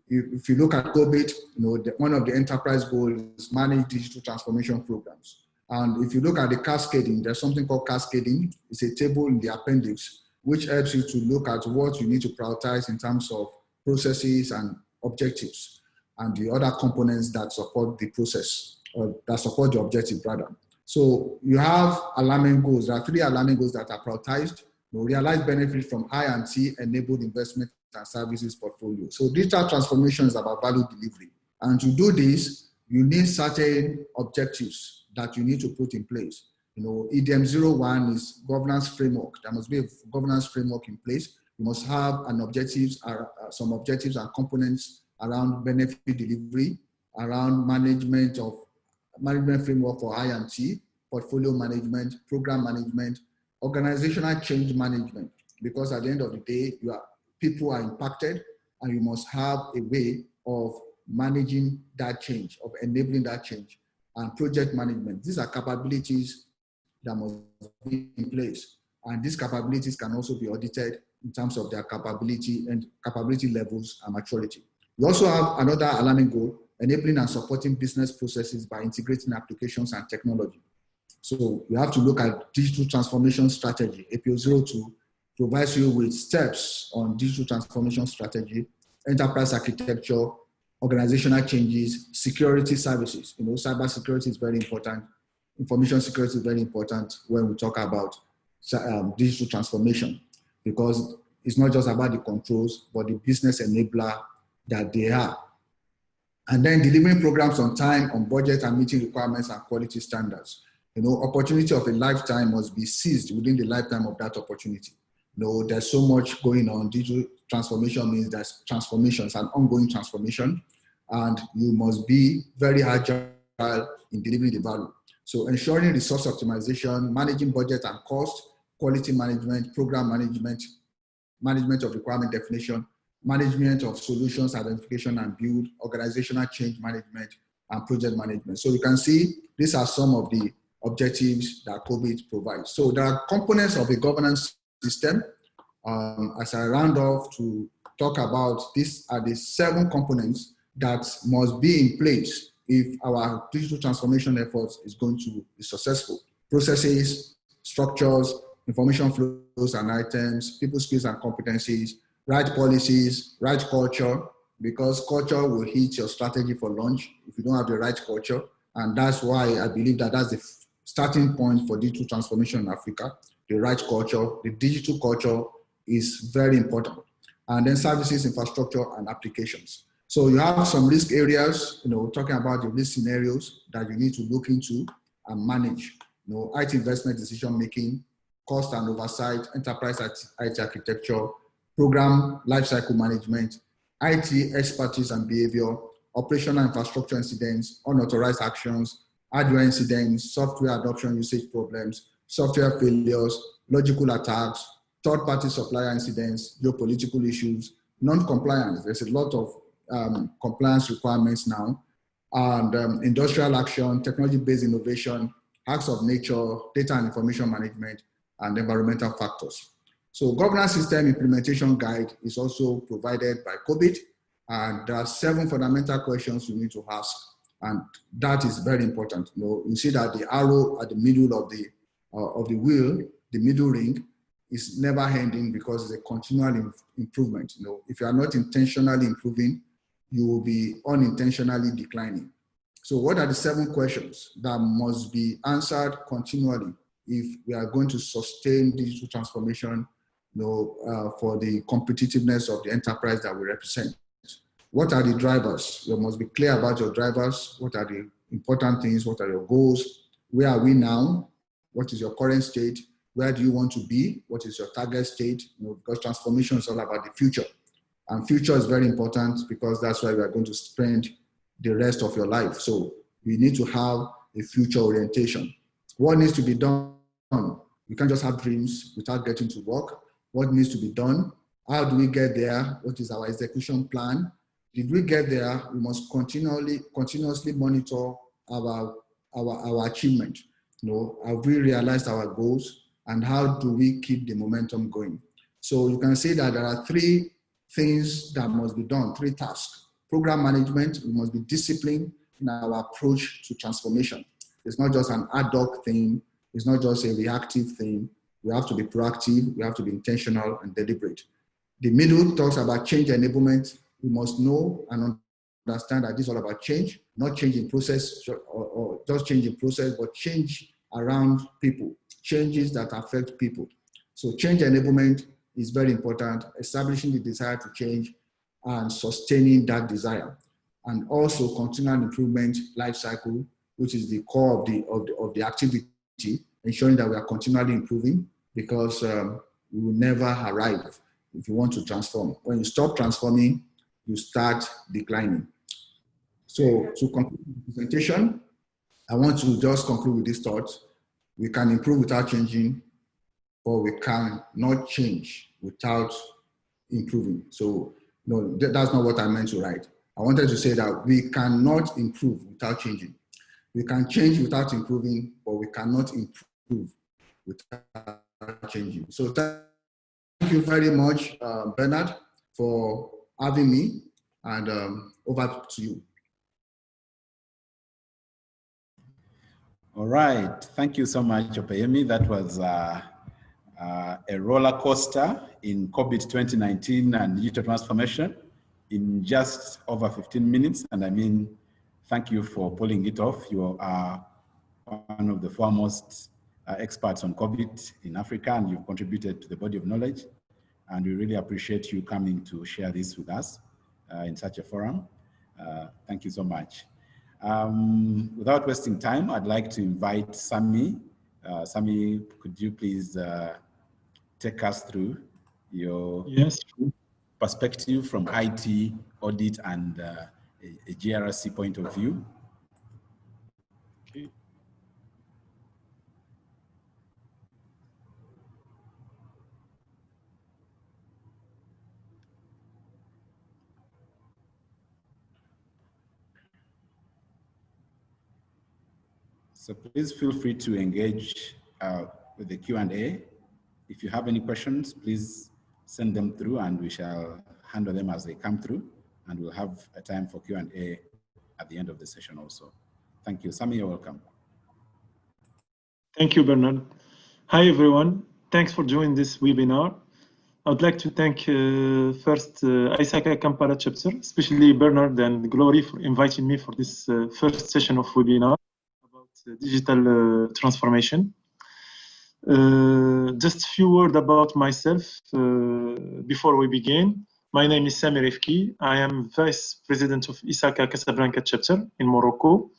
Speaker 2: if you look at COVID, you know, one of the enterprise goals is manage digital transformation programs. And if you look at the cascading, there's something called cascading. It's a table in the appendix, which helps you to look at what you need to prioritize in terms of processes and objectives, and the other components that support the process, or that support the objective rather. So you have alignment goals. There are 3 alignment goals that are prioritized. You realize benefit from I&T enabled investment and services portfolio. So digital transformation is about value delivery. And to do this, you need certain objectives that you need to put in place. You know, EDM 01 is governance framework. There must be a governance framework in place. You must have an objectives, some objectives and components around benefit delivery, around management framework for I&T, portfolio management, program management, organizational change management. Because at the end of the day, people are impacted, and you must have a way of managing that change, of enabling that change, and project management. These are capabilities that must be in place. And these capabilities can also be audited in terms of their capability and capability levels and maturity. We also have another alarming goal, enabling and supporting business processes by integrating applications and technology. So you have to look at digital transformation strategy. APO02 provides you with steps on digital transformation strategy, enterprise architecture, organizational changes, security services. You know, cyber security is very important. Information security is very important when we talk about digital transformation, because it's not just about the controls, but the business enabler that they are. And then delivering programs on time, on budget, and meeting requirements and quality standards. You know, opportunity of a lifetime must be seized within the lifetime of that opportunity. You know, there's so much going on. Digital transformation means there's transformations, an ongoing transformation, and you must be very agile in delivering the value. So ensuring resource optimization, managing budget and cost, quality management, program management, management of requirement definition, management of solutions identification and build, organizational change management, and project management. So you can see these are some of the objectives that COVID provides. So there are components of a governance system. As I round off to talk about, these are the 7 components that must be in place if our digital transformation efforts is going to be successful. Processes, structures, information flows and items, people skills and competencies, right policies, right culture, because culture will hit your strategy for launch if you don't have the right culture. And that's why I believe that that's the starting point for digital transformation in Africa, the right culture. The digital culture is very important. And then services, infrastructure, and applications. So you have some risk areas, you know, talking about the risk scenarios that you need to look into and manage. You know, IT investment decision-making, cost and oversight, enterprise IT architecture, program lifecycle management, IT expertise and behavior, operational infrastructure incidents, unauthorized actions, hardware incidents, software adoption usage problems, software failures, logical attacks, third-party supplier incidents, geopolitical issues, non-compliance. There's a lot of compliance requirements now, and industrial action, technology-based innovation, acts of nature, data and information management, and environmental factors. So governance system implementation guide is also provided by COVID, and there are 7 fundamental questions you need to ask, and that is very important. You know, you see that the arrow at the middle of the wheel, the middle ring, is never ending because it's a continual improvement. You know, if you are not intentionally improving, you will be unintentionally declining. So what are the 7 questions that must be answered continually if we are going to sustain digital transformation, you know, for the competitiveness of the enterprise that we represent? What are the drivers? You must be clear about your drivers. What are the important things? What are your goals? Where are we now? What is your current state? Where do you want to be? What is your target state? You know, because transformation is all about the future. And future is very important because that's where we are going to spend the rest of your life. So we need to have a future orientation. What needs to be done? You can't just have dreams without getting to work. What needs to be done? How do we get there? What is our execution plan? Did we get there? We must continuously monitor our achievement. You know, have we realized our goals? And how do we keep the momentum going? So you can see that there are 3 things that must be done, 3 tasks. Program management, we must be disciplined in our approach to transformation. It's not just an ad hoc thing. It's not just a reactive thing. We have to be proactive. We have to be intentional and deliberate. The middle talks about change enablement. We must know and understand that this is all about change, not change in process or just change in process, but change around people, changes that affect people. So change enablement is very important, establishing the desire to change and sustaining that desire. And also continual improvement life cycle, which is the core of the activity, ensuring that we are continually improving, because we will never arrive if you want to transform. When you stop transforming, you start declining. So to conclude the presentation, I want to just conclude with this thought. We can improve without changing, but we cannot change without improving. So no, that's not what I meant to write. I wanted to say that we cannot improve without changing. We can change without improving, but we cannot improve without changing. So thank you very much, Bernard, for having me. And over to you.
Speaker 1: All right. Thank you so much, Opeyemi. That was a roller coaster in COVID 2019 and digital transformation in just over 15 minutes. And I mean, thank you for pulling it off. You are one of the foremost experts on COVID in Africa, and you've contributed to the body of knowledge. And we really appreciate you coming to share this with us in such a forum. Thank you so much. Without wasting time, I'd like to invite Sami. Sami, could you please take us through your perspective from IT, audit, and a JRC point of view?
Speaker 3: Okay.
Speaker 1: So please feel free to engage with the Q&A. If you have any questions, please send them through and we shall handle them as they come through, and we'll have a time for Q&A at the end of the session also. Thank you. Sami, you're welcome.
Speaker 3: Thank you, Bernard. Hi, everyone. Thanks for joining this webinar. I would like to thank first ISACA Kampala chapter, especially Bernard and Glory for inviting me for this first session of webinar about digital transformation. Just a few words about myself before we begin. My name is Sami Rifki. I am Vice President of ISACA Casablanca chapter in Morocco.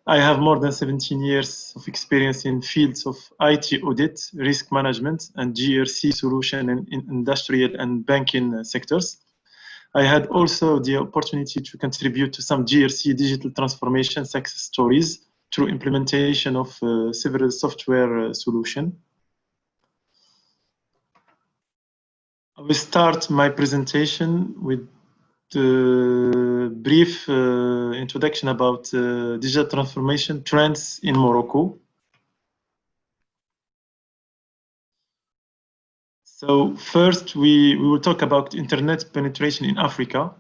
Speaker 3: I have more than 17 years of experience in fields of IT audit, risk management, and JRC solution in industrial and banking sectors. I had also the opportunity to contribute to some JRC digital transformation success stories through implementation of several software solutions. I will start my presentation with a brief introduction about digital transformation trends in Morocco. So first, we will talk about internet penetration in Africa.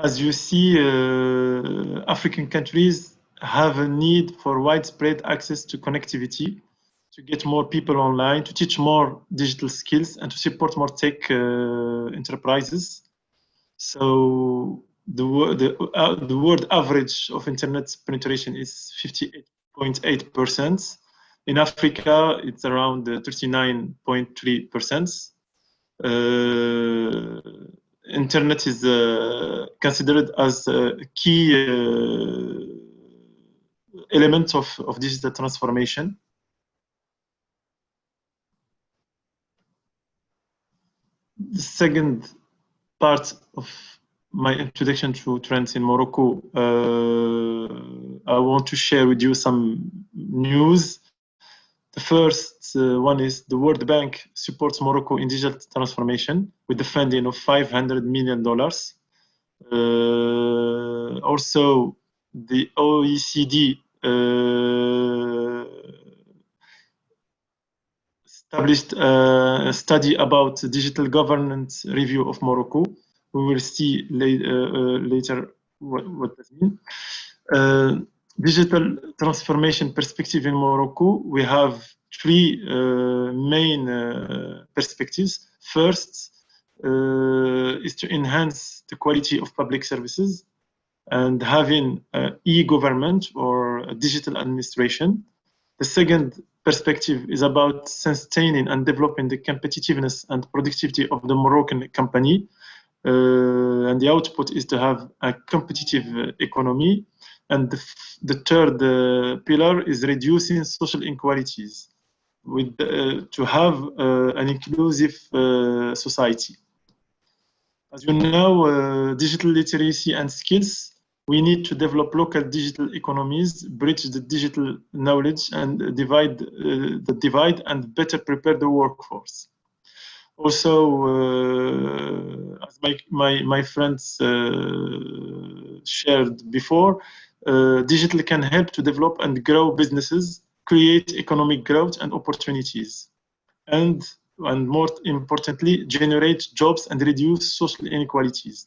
Speaker 3: As you see, African countries have a need for widespread access to connectivity, to get more people online, to teach more digital skills, and to support more tech enterprises. So the world average of internet penetration is 58.8%. In Africa, it's around 39.3%. Internet is considered as a key element of digital transformation. The second part of my introduction to trends in Morocco, I want to share with you some news. The first one is the World Bank supports Morocco in digital transformation with the funding of $500 million. Also, the OECD established a study about digital governance review of Morocco. We will see later what that means. Digital transformation perspective in Morocco, we have three main perspectives. First is to enhance the quality of public services and having e-government or digital administration. The second perspective is about sustaining and developing the competitiveness and productivity of the Moroccan company. And the output is to have a competitive economy. And the third pillar is reducing social inequalities with, to have an inclusive society. As you know, digital literacy and skills, we need to develop local digital economies, bridge the digital knowledge, and divide the divide and better prepare the workforce. Also, as my friends shared before, digital can help to develop and grow businesses, create economic growth and opportunities, and more importantly, generate jobs and reduce social inequalities.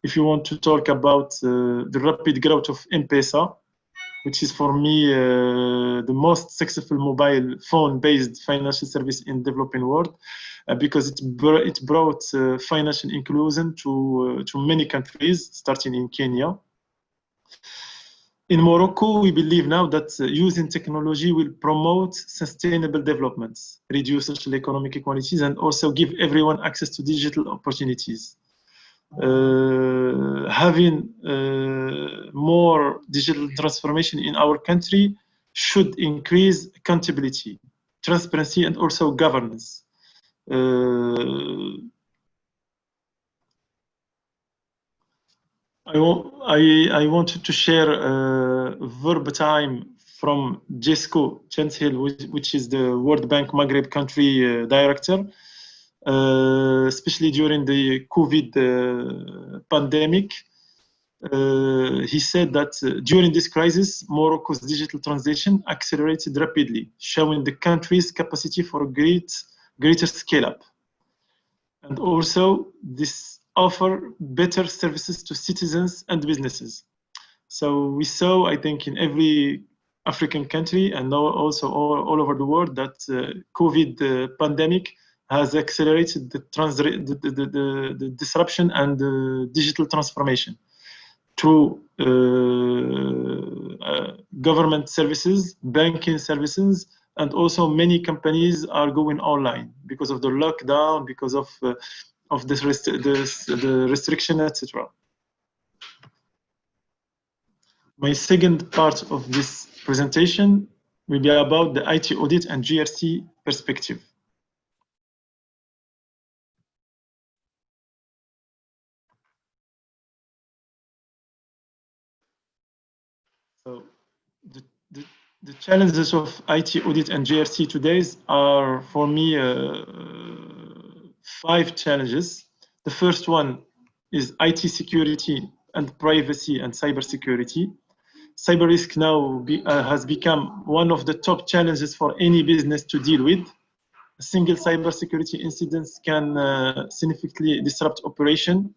Speaker 3: if you want to talk about the rapid growth of M-Pesa, which is for me the most successful mobile phone-based financial service in developing world, because it brought financial inclusion to many countries, starting in Kenya. In Morocco, we believe now that using technology will promote sustainable developments, reduce social economic inequalities, and also give everyone access to digital opportunities. Having more digital transformation in our country should increase accountability, transparency, and also governance. I wanted to share verbatim from Jesco Chancel, which is the World Bank Maghreb country director, especially during the COVID pandemic. He said that during this crisis, Morocco's digital transition accelerated rapidly, showing the country's capacity for greater scale-up. And also, this offer better services to citizens and businesses. So we saw, I think, in every African country and now also all over the world that COVID pandemic has accelerated the disruption and the digital transformation through government services, banking services, and also many companies are going online because of the lockdown, because of the restriction, etc. My second part of this presentation will be about the IT audit and GRC perspective. So the challenges of IT audit and GRC today are, for me, 5 challenges. The first one is IT security and privacy and cybersecurity. Cyber risk now has become one of the top challenges for any business to deal with. A single cybersecurity incident can significantly disrupt operation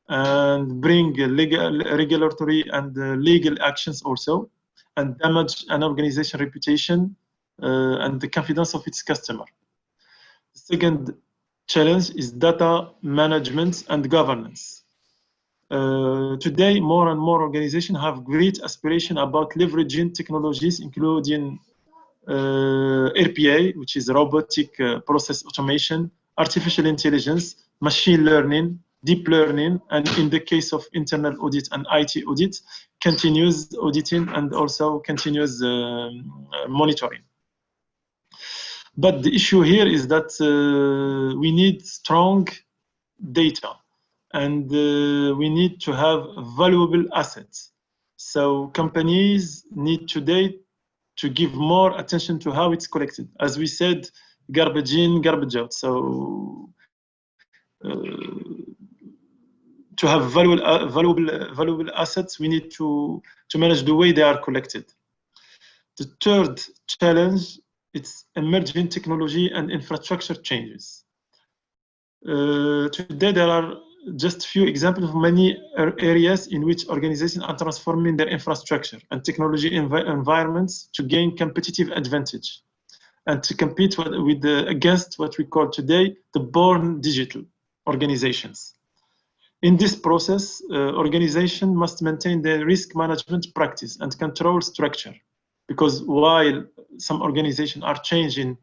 Speaker 3: and bring regulatory and legal actions also, and damage an organization's reputation and the confidence of its customer. The second challenge is data management and governance. Today, more and more organizations have great aspiration about leveraging technologies, including RPA, which is robotic process automation, artificial intelligence, machine learning, deep learning, and in the case of internal audit and IT audit, continuous auditing and also continuous monitoring. But the issue here is that we need strong data, and we need to have valuable assets. So companies need today to give more attention to how it's collected. As we said, garbage in, garbage out. So to have valuable assets, we need to manage the way they are collected. The third challenge, it's emerging technology and infrastructure changes. Today, there are just few examples of many areas in which organizations are transforming their infrastructure and technology environments to gain competitive advantage and to compete against what we call today the born digital organizations. In this process, organizations must maintain their risk management practice and control structure, because while some organizations are changing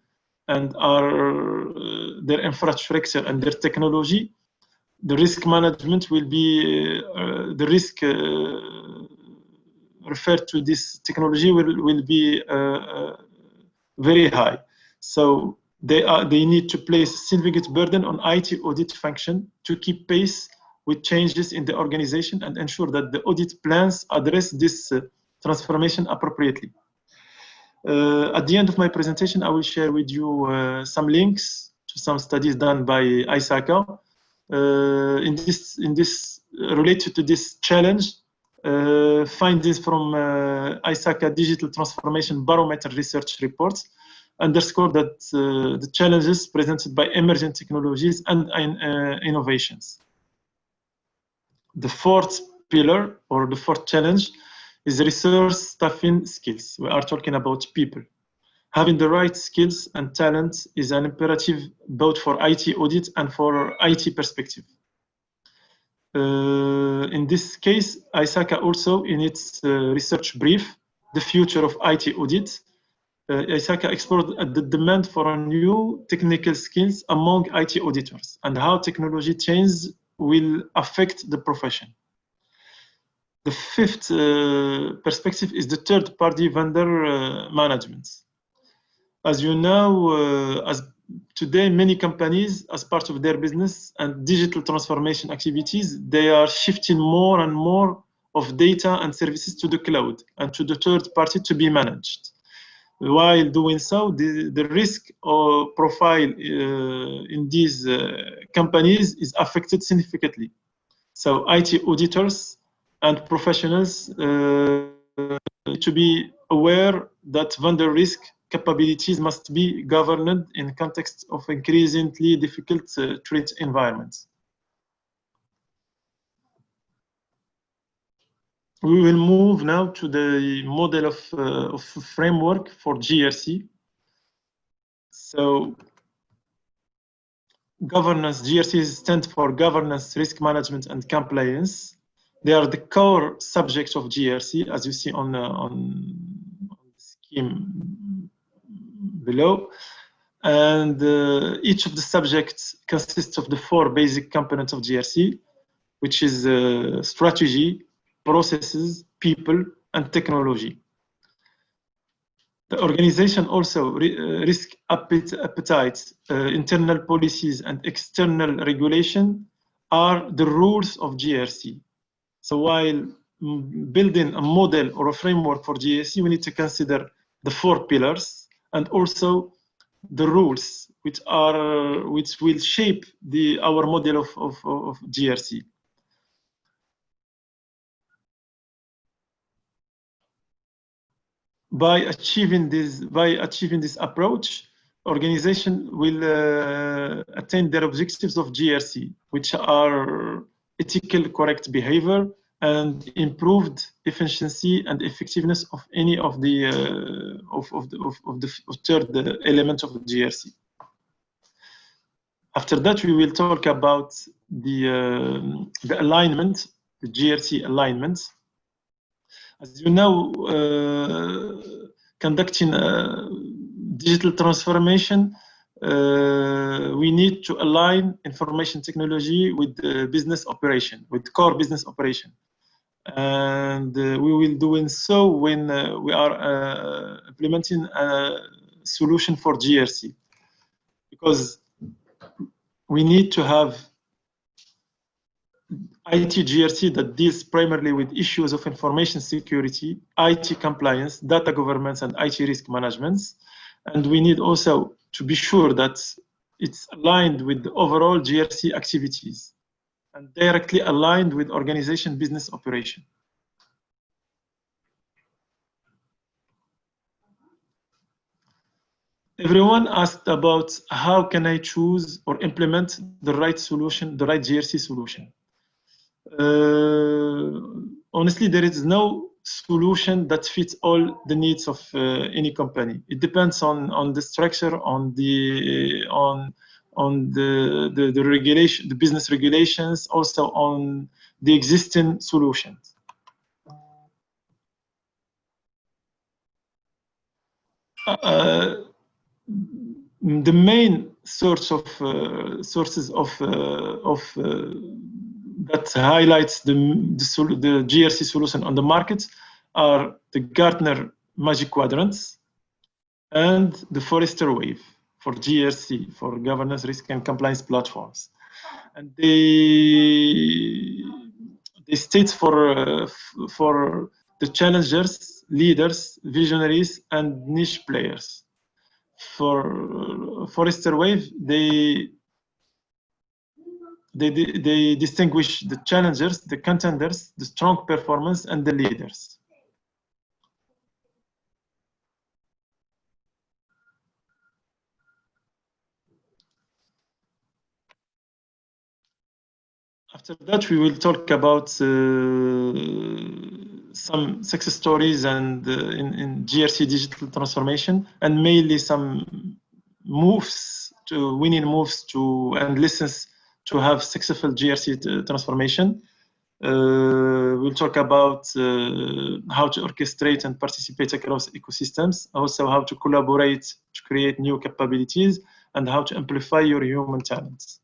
Speaker 3: and their infrastructure and their technology, the risk management will be the risk referred to this technology will be very high. So they need to place a significant burden on IT audit function to keep pace with changes in the organization and ensure that the audit plans address this transformation appropriately. At the end of my presentation, I will share with you some links to some studies done by ISACA. In this related to this challenge, findings from ISACA Digital Transformation Barometer Research Reports underscore that the challenges presented by emerging technologies and innovations. The fourth pillar or the fourth challenge is resource staffing skills. We are talking about people. Having the right skills and talent is an imperative both for IT audit and for IT perspective. In this case, ISACA also, in its research brief, The Future of IT Audit, ISACA explored the demand for new technical skills among IT auditors and how technology change will affect the profession. The fifth perspective is the third-party vendor management. As you know, as today, many companies, as part of their business and digital transformation activities, they are shifting more and more of data and services to the cloud and to the third party to be managed. While doing so, the risk or profile in these companies is affected significantly. So IT auditors and professionals need to be aware that vendor risk capabilities must be governed in context of increasingly difficult threat environments. We will move now to the model of framework for GRC. So governance, GRC stands for governance, risk management, and compliance. They are the core subjects of GRC, as you see on the scheme below. And each of the subjects consists of the four basic components of GRC, which is strategy, processes, people, and technology. The organization also risk appetite, internal policies, and external regulation are the rules of GRC. So while building a model or a framework for GRC, we need to consider the four pillars and also the rules which will shape our model of GRC. By achieving this approach, organization will attain their objectives of GRC, which are ethical, correct behavior, and improved efficiency and effectiveness of any of the third element of the GRC. After that, we will talk about the alignment, the GRC alignment. As you know, conducting digital transformation, we need to align information technology with business operation, with core business operation. And we will do so when we are implementing a solution for GRC, because we need to have IT GRC that deals primarily with issues of information security, IT compliance, data governance, and IT risk management. And we need also to be sure that it's aligned with the overall GRC activities and directly aligned with organization business operation. Everyone asked about how can I choose or implement the right solution, the right GRC solution. Honestly, there is no solution that fits all the needs of any company. It depends on the structure, on the regulation, the business regulations, also on the existing solutions. The main sources of that highlights the GRC solution on the market are the Gartner Magic Quadrants and the Forrester Wave for GRC, for governance, risk, and compliance platforms. And they state for the challengers, leaders, visionaries, and niche players. For Forrester Wave, they distinguish the challengers, the contenders, the strong performance, and the leaders. After that, we will talk about some success stories and in GRC digital transformation, and mainly some moves to winning moves to and lessons to have successful GRC transformation. We'll talk about how to orchestrate and participate across ecosystems, also how to collaborate to create new capabilities, and how to amplify your human talents.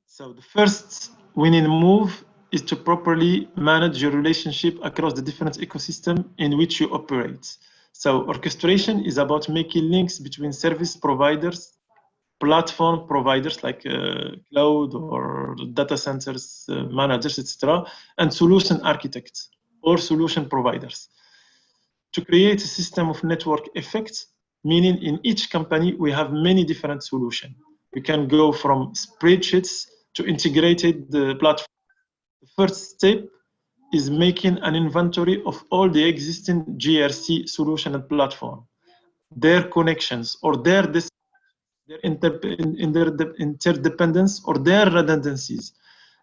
Speaker 3: So the first winning move is to properly manage your relationship across the different ecosystem in which you operate. So orchestration is about making links between service providers, platform providers like cloud or data centers, managers, etc., and solution architects or solution providers to create a system of network effects, meaning in each company we have many different solutions. We can go from spreadsheets to integrated platform. The first step is making an inventory of all the existing GRC solution and platform, their connections or their interdependence or their redundancies,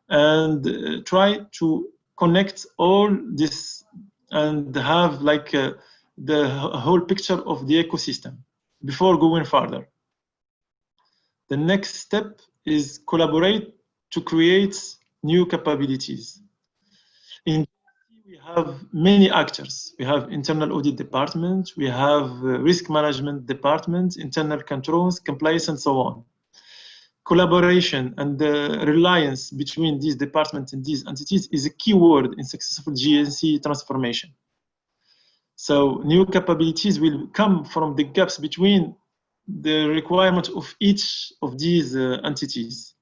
Speaker 3: and try to connect all this and have like the whole picture of the ecosystem before going further. The next step is collaborate to create new capabilities. In we have many actors. We have internal audit department, we have risk management department, internal controls, compliance, and so on. Collaboration and the reliance between these departments and these entities is a key word in successful GRC transformation. So new capabilities will come from the gaps between the requirements of each of these entities.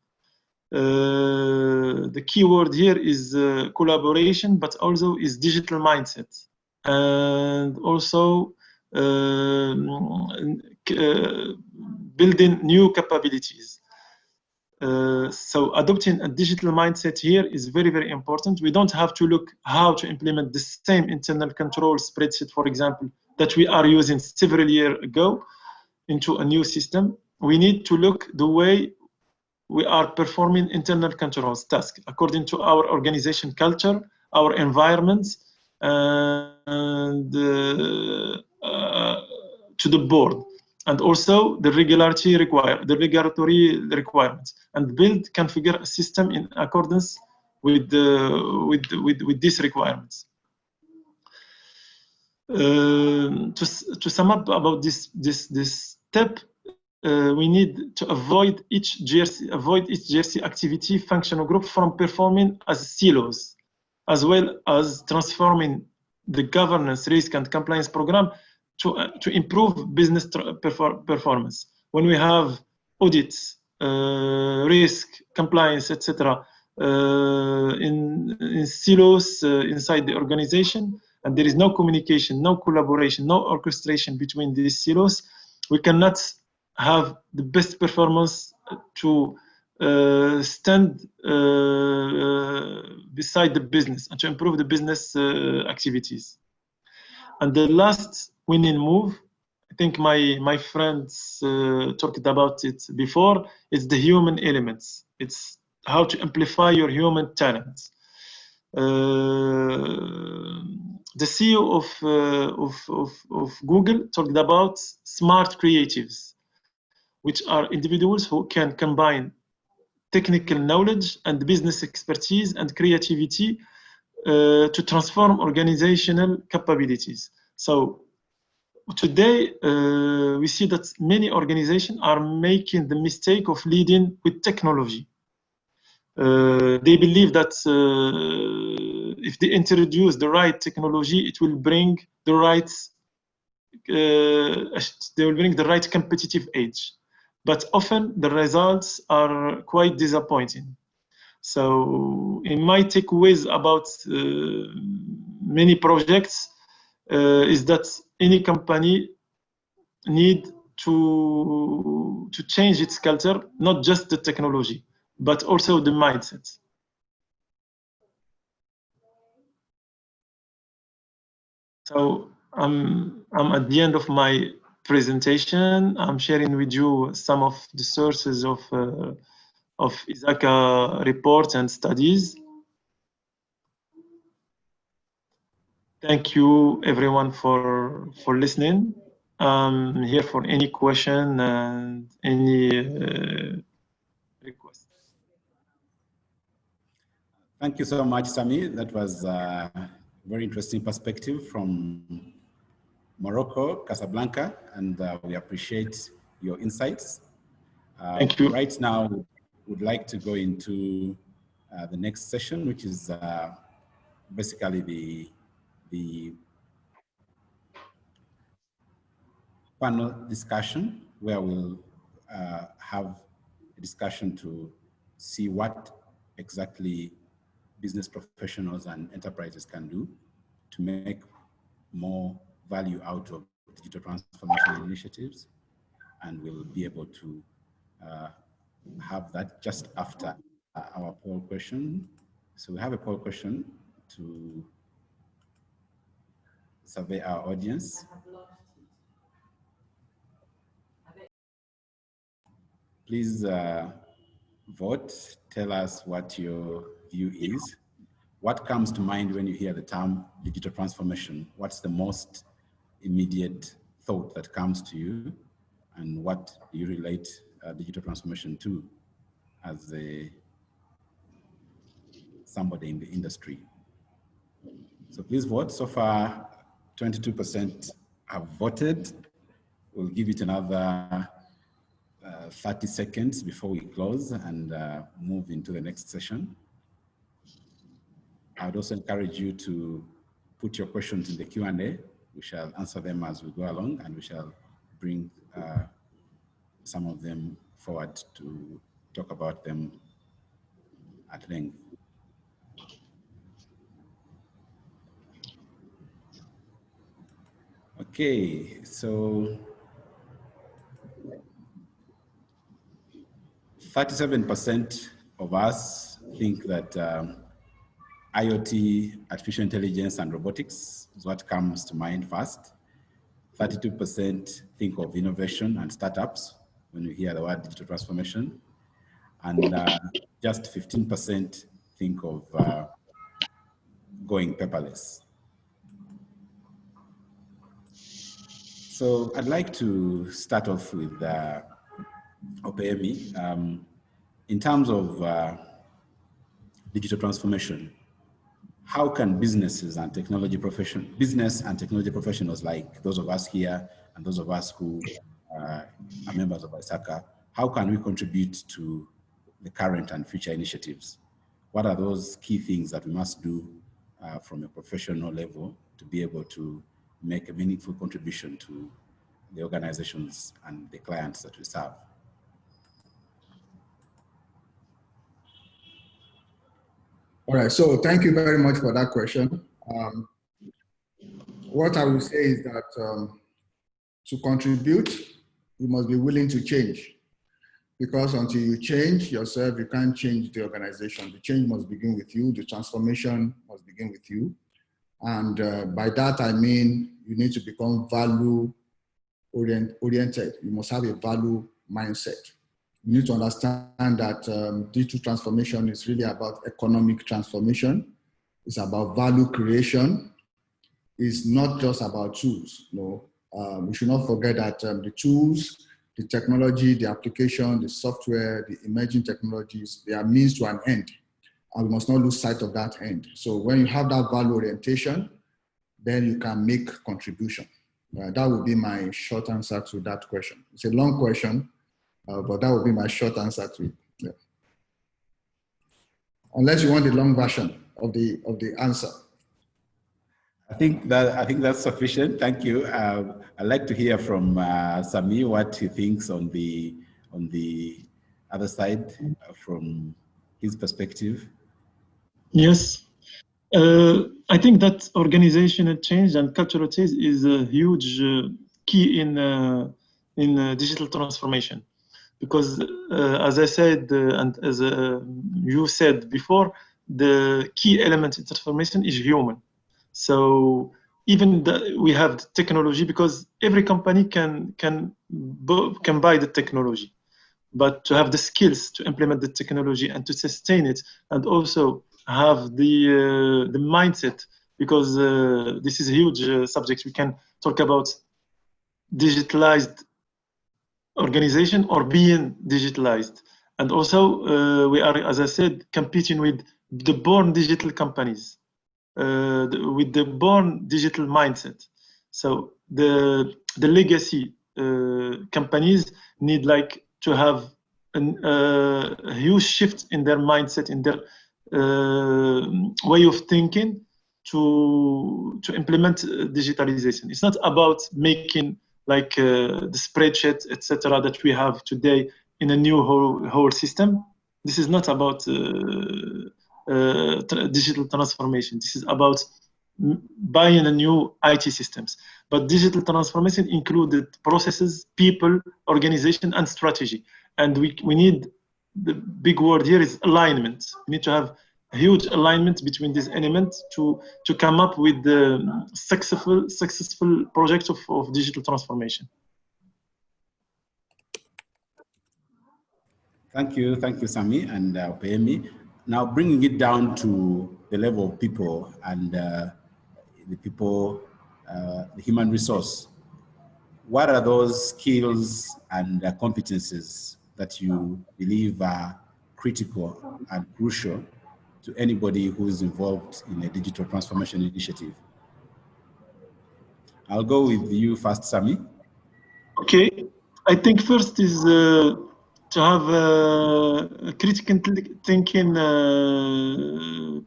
Speaker 3: The key word here is collaboration, but also is digital mindset, and also building new capabilities. So adopting a digital mindset here is very, very important. We don't have to look how to implement the same internal control spreadsheet, for example, that we are using several years ago into a new system. We need to look the way we are performing internal controls tasks according to our organization culture, our environment, and to the board, and also the regulatory requirements, and build, configure a system in accordance with these requirements. To sum up about this step, we need to avoid each GRC activity functional group from performing as silos, as well as transforming the governance, risk, and compliance program to improve business performance. When we have audits, risk, compliance, etc., in silos inside the organization, and there is no communication, no collaboration, no orchestration between these silos, we cannot have the best performance to stand beside the business and to improve the business activities. And the last winning move, I think my friends talked about it before, is the human elements. It's how to amplify your human talents. The CEO of Google talked about smart creatives, which are individuals who can combine technical knowledge and business expertise and creativity to transform organizational capabilities. So today, we see that many organizations are making the mistake of leading with technology. They believe that if they introduce the right technology, it will bring the right, they will bring the right competitive edge. But often the results are quite disappointing. So in my takeaways about many projects is that any company need to change its culture, not just the technology, but also the mindset. So I'm at the end of my presentation. I'm sharing with you some of the sources of ISACA reports and studies. Thank you everyone for listening. I'm here for any question and any request.
Speaker 1: Thank you so much, Sami. That was a very interesting perspective from Morocco, Casablanca, and we appreciate your insights.
Speaker 3: Thank you.
Speaker 1: Right now, we'd like to go into the next session, which is basically the panel discussion, where we'll have a discussion to see what exactly business professionals and enterprises can do to make more value out of digital transformation initiatives. And we'll be able to have that just after our poll question. So we have a poll question to survey our audience. Please vote, tell us what your view is. What comes to mind when you hear the term digital transformation? What's the most immediate thought that comes to you? And what do you relate digital transformation to as somebody in the industry? So please vote. So far, 22% have voted. We'll give it another 30 seconds before we close and move into the next session. I would also encourage you to put your questions in the Q&A. We shall answer them as we go along, and we shall bring some of them forward to talk about them at length. Okay, so 37% of us think that IoT, artificial intelligence, and robotics is what comes to mind first. 32% think of innovation and startups when you hear the word digital transformation. And just 15% think of going paperless. So I'd like to start off with Opeyemi. In terms of digital transformation, how can business and technology professionals like those of us here and those of us who are members of ISACA, how can we contribute to the current and future initiatives? What are those key things that we must do from a professional level to be able to make a meaningful contribution to the organizations and the clients that we serve?
Speaker 2: All right, so thank you very much for that question. What I would say is that to contribute, you must be willing to change. Because until you change yourself, you can't change the organization. The change must begin with you. The transformation must begin with you. And by that, I mean, you need to become value-oriented. You must have a value mindset. You need to understand that digital transformation is really about economic transformation. It's about value creation. It's not just about tools. No, we should not forget that the tools, the technology, the application, the software, the emerging technologies, they are means to an end. And we must not lose sight of that end. So when you have that value orientation, then you can make contribution. That would be my short answer to that question. It's a long question, but that would be my short answer to it. Yeah. Unless you want the long version of the answer.
Speaker 1: I think that's sufficient. Thank you. I'd like to hear from Sami what he thinks on the other side from his perspective.
Speaker 3: Yes, I think that organizational change and cultural change is a huge key in digital transformation, because as I said and as you said before, the key element in transformation is human. So even we have the technology, because every company can buy the technology, but to have the skills to implement the technology and to sustain it, and also have the mindset, because this is a huge subject. We can talk about digitalized organization or being digitalized, and also we are, as I said, competing with the born digital companies, with the born digital mindset. So the legacy companies need like to have a huge shift in their mindset, in their way of thinking to implement digitalization. It's not about making like the spreadsheet, etc., that we have today in a new whole system. This is not about digital transformation. This is about buying a new IT systems. But digital transformation included processes, people, organization, and strategy. And we need, the big word here is alignment. We need to have a huge alignment between these elements to come up with the successful project of digital transformation.
Speaker 1: Thank you, Sami and Opeyemi. Now bringing it down to the level of people and the people, the human resource. What are those skills and competences that you believe are critical and crucial to anybody who is involved in a digital transformation initiative? I'll go with you first, Sami.
Speaker 3: Okay, I think first is to have a critical thinking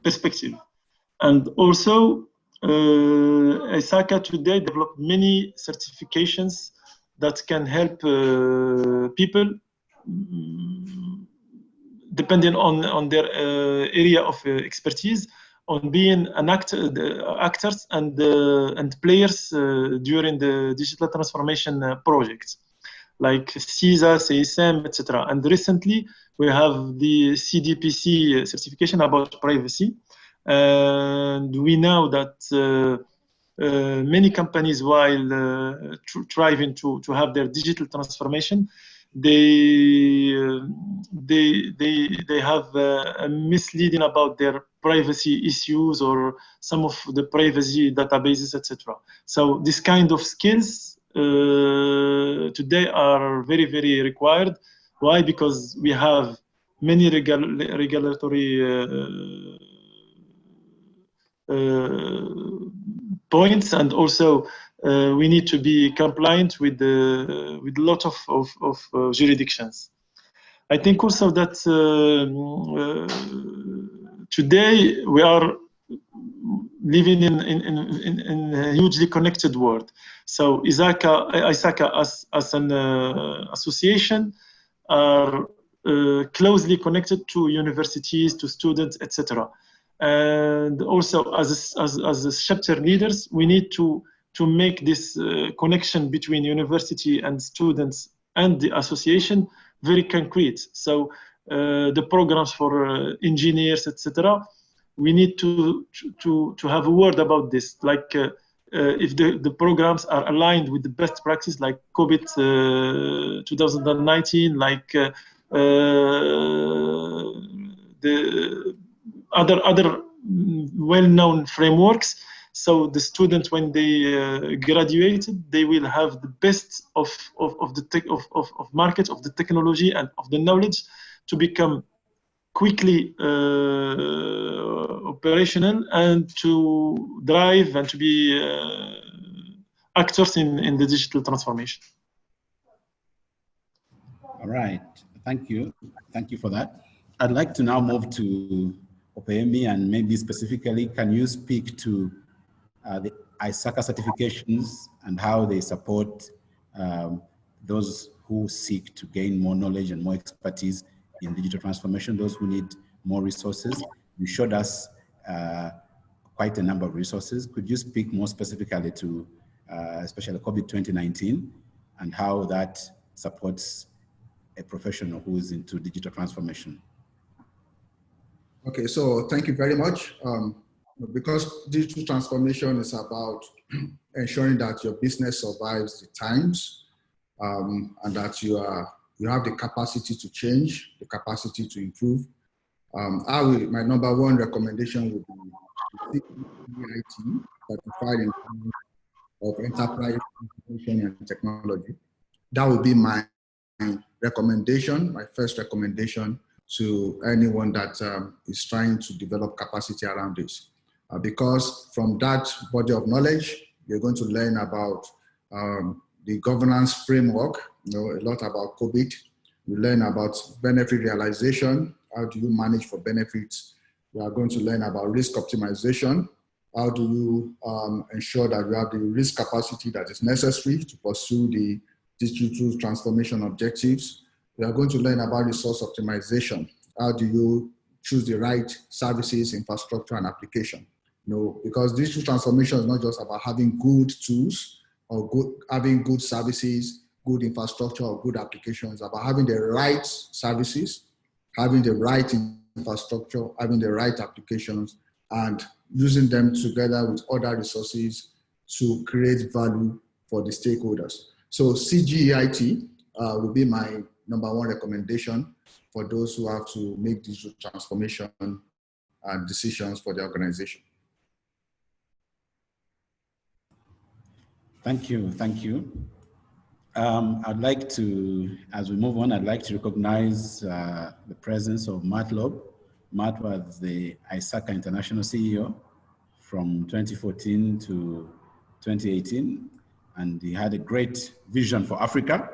Speaker 3: perspective. And also, ISACA today developed many certifications that can help people, depending on their area of expertise, on being an actors and players during the digital transformation projects, like CISA, CSM, etc. And recently, we have the CDPC certification about privacy. And we know that many companies, while striving to have their digital transformation, they have a misleading about their privacy issues or some of the privacy databases, etc. So this kind of skills today are very, very required. Why? Because we have many regulatory points, and also we need to be compliant with a lot of jurisdictions. I think also that today we are living in a hugely connected world. So ISACA as an association are closely connected to universities, to students, etc. And also as chapter leaders, we need to make this connection between university and students and the association very concrete. So the programs for engineers, etc., we need to have a word about this, like if the programs are aligned with the best practice, like COVID 2019, like the other well-known frameworks. So the students, when they graduated, they will have the best of the market, of the technology, and of the knowledge to become quickly operational and to drive and to be actors in the digital transformation.
Speaker 1: All right, thank you for that. I'd like to now move to Opeyemi, and maybe specifically, can you speak to the ISACA certifications and how they support those who seek to gain more knowledge and more expertise in digital transformation, those who need more resources? You showed us quite a number of resources. Could you speak more specifically to especially COVID 2019 and how that supports a professional who is into digital transformation?
Speaker 2: Okay, so thank you very much. because digital transformation is about ensuring that your business survives the times, and that you have the capacity to change, the capacity to improve. My number one recommendation would be IT, certified in of enterprise information and technology. That would be my recommendation, my first recommendation to anyone that is trying to develop capacity around this. Because from that body of knowledge, you're going to learn about the governance framework, a lot about COVID. You learn about benefit realization. How do you manage for benefits? We are going to learn about risk optimization. How do you ensure that you have the risk capacity that is necessary to pursue the digital transformation objectives? We are going to learn about resource optimization. How do you choose the right services, infrastructure, and application? Because digital transformation is not just about having good tools or having good services, good infrastructure, or good applications. It's about having the right services, having the right infrastructure, having the right applications, and using them together with other resources to create value for the stakeholders. So CGEIT will be my number one recommendation for those who have to make digital transformation and decisions for the organization.
Speaker 1: Thank you, thank you. I'd like to, as we move on, I'd like to recognize the presence of Matt Loeb. Matt was the ISACA International CEO from 2014 to 2018, and he had a great vision for Africa.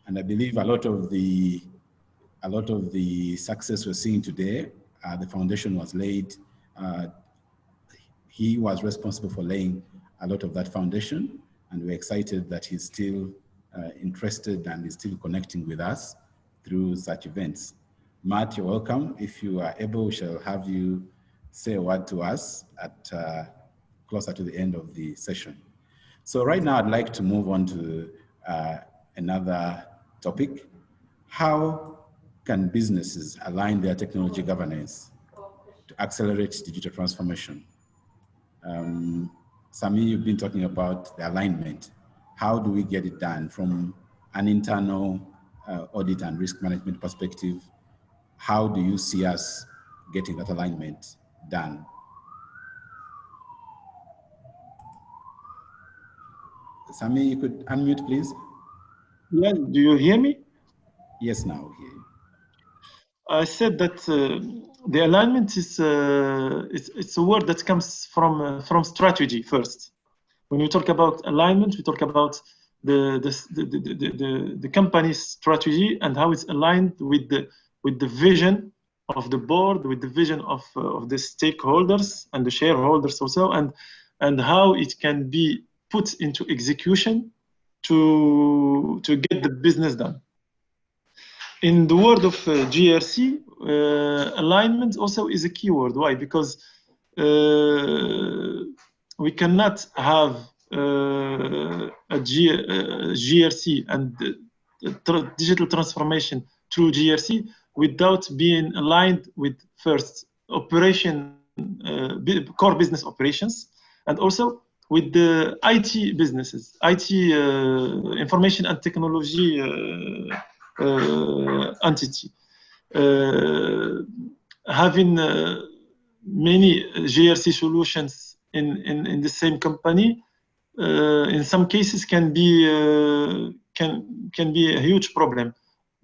Speaker 1: And I believe a lot of the success we're seeing today, the foundation was laid. He was responsible for laying a lot of that foundation, and we're excited that he's still interested and is still connecting with us through such events. Matt, you're welcome. If you are able, we shall have you say a word to us at closer to the end of the session. So right now, I'd like to move on to another topic. How can businesses align their technology governance to accelerate digital transformation? Sami, you've been talking about the alignment. How do we get it done from an internal audit and risk management perspective? How do you see us getting that alignment done? Sami, you could unmute, please.
Speaker 3: Yeah, do you hear me?
Speaker 1: Yes, now we hear you.
Speaker 3: I said that the alignment is it's a word that comes from strategy first. When we talk about alignment, we talk about the company's strategy and how it's aligned with the vision of the board, with the vision of the stakeholders and the shareholders also, and how it can be put into execution to get the business done. In the word of JRC, alignment also is a key word. Why? Because we cannot have a JRC and digital transformation through JRC without being aligned with first core business operations, and also with the IT businesses, IT information and technology entity. Having many JRC solutions in the same company, in some cases can be a huge problem,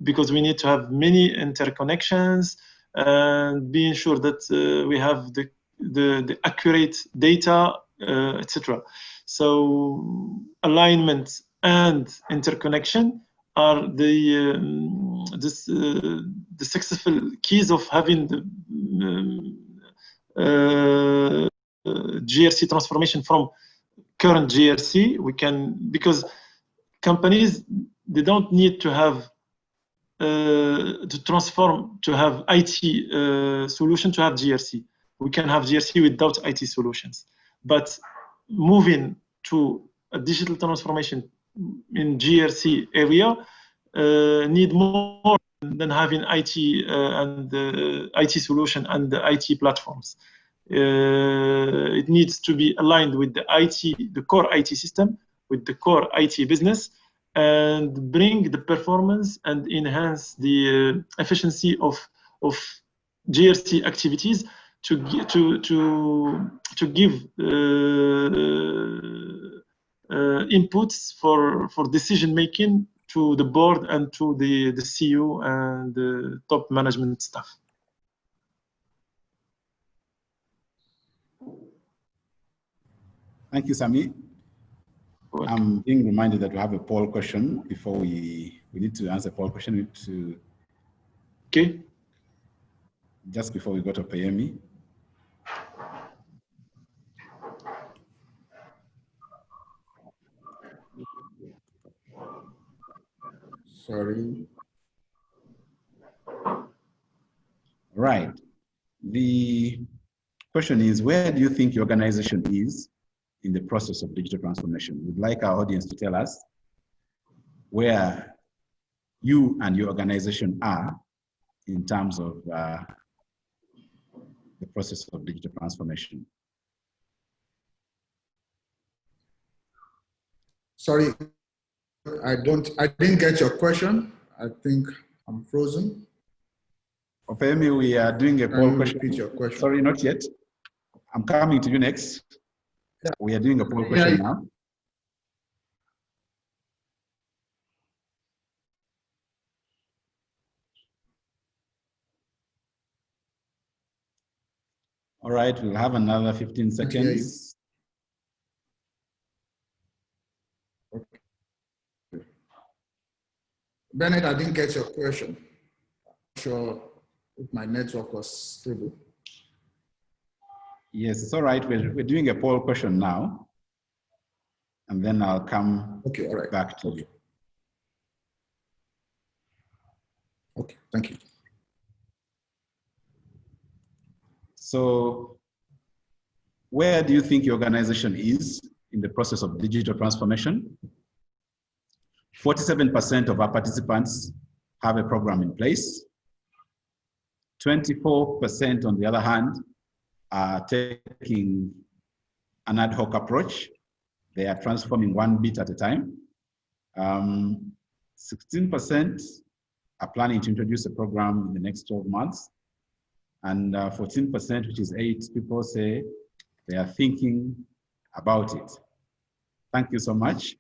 Speaker 3: because we need to have many interconnections and being sure that we have the accurate data, etc. So alignment and interconnection are the successful keys of having the JRC transformation from current JRC. We can, because companies, they don't need to have to transform to have IT solution to have JRC. We can have JRC without IT solutions, but moving to a digital transformation in JRC area need more than having IT and IT solution and the IT platforms. It needs to be aligned with the IT, the core IT system, with the core IT business, and bring the performance and enhance the efficiency of JRC activities to give inputs for decision making to the board and to the CEO and the top management staff.
Speaker 1: Thank you, Sami. I'm being reminded that we have a poll question before we need to answer a poll question.
Speaker 3: Okay.
Speaker 1: Just before we go to Payemi.
Speaker 2: Sorry.
Speaker 1: Right. The question is, where do you think your organization is in the process of digital transformation? We'd like our audience to tell us where you and your organization are in terms of the process of digital transformation.
Speaker 2: Sorry, I didn't get your question. I think I'm frozen.
Speaker 1: Opeyemi, we are doing a poll question.
Speaker 2: Repeat your question.
Speaker 1: Sorry, not yet. I'm coming to you next. Yeah. We are doing a poll question now. All right, we'll have another 15 seconds.
Speaker 2: Okay. Bennett, I didn't get your question. I'm sure if my network was stable.
Speaker 1: Yes, it's all right. We're doing a poll question now. And then I'll come back to you.
Speaker 2: Okay, thank you.
Speaker 1: So where do you think your organization is in the process of digital transformation? 47% of our participants have a program in place. 24%, on the other hand, are taking an ad hoc approach. They are transforming one bit at a time. 16% are planning to introduce a program in the next 12 months. And 14%, which is 8 people, say they are thinking about it. Thank you so much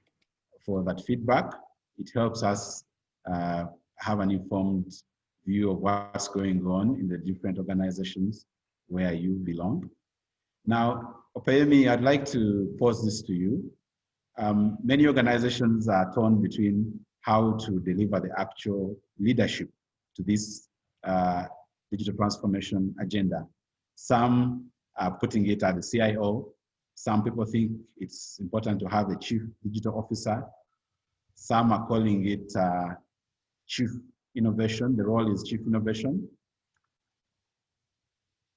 Speaker 1: for that feedback. It helps us have an informed view of what's going on in the different organizations where you belong. Now, Opeyemi, I'd like to pose this to you. Many organizations are torn between how to deliver the actual leadership to this digital transformation agenda. Some are putting it at the CIO. Some people think it's important to have a chief digital officer. Some are calling it chief innovation. The role is chief innovation.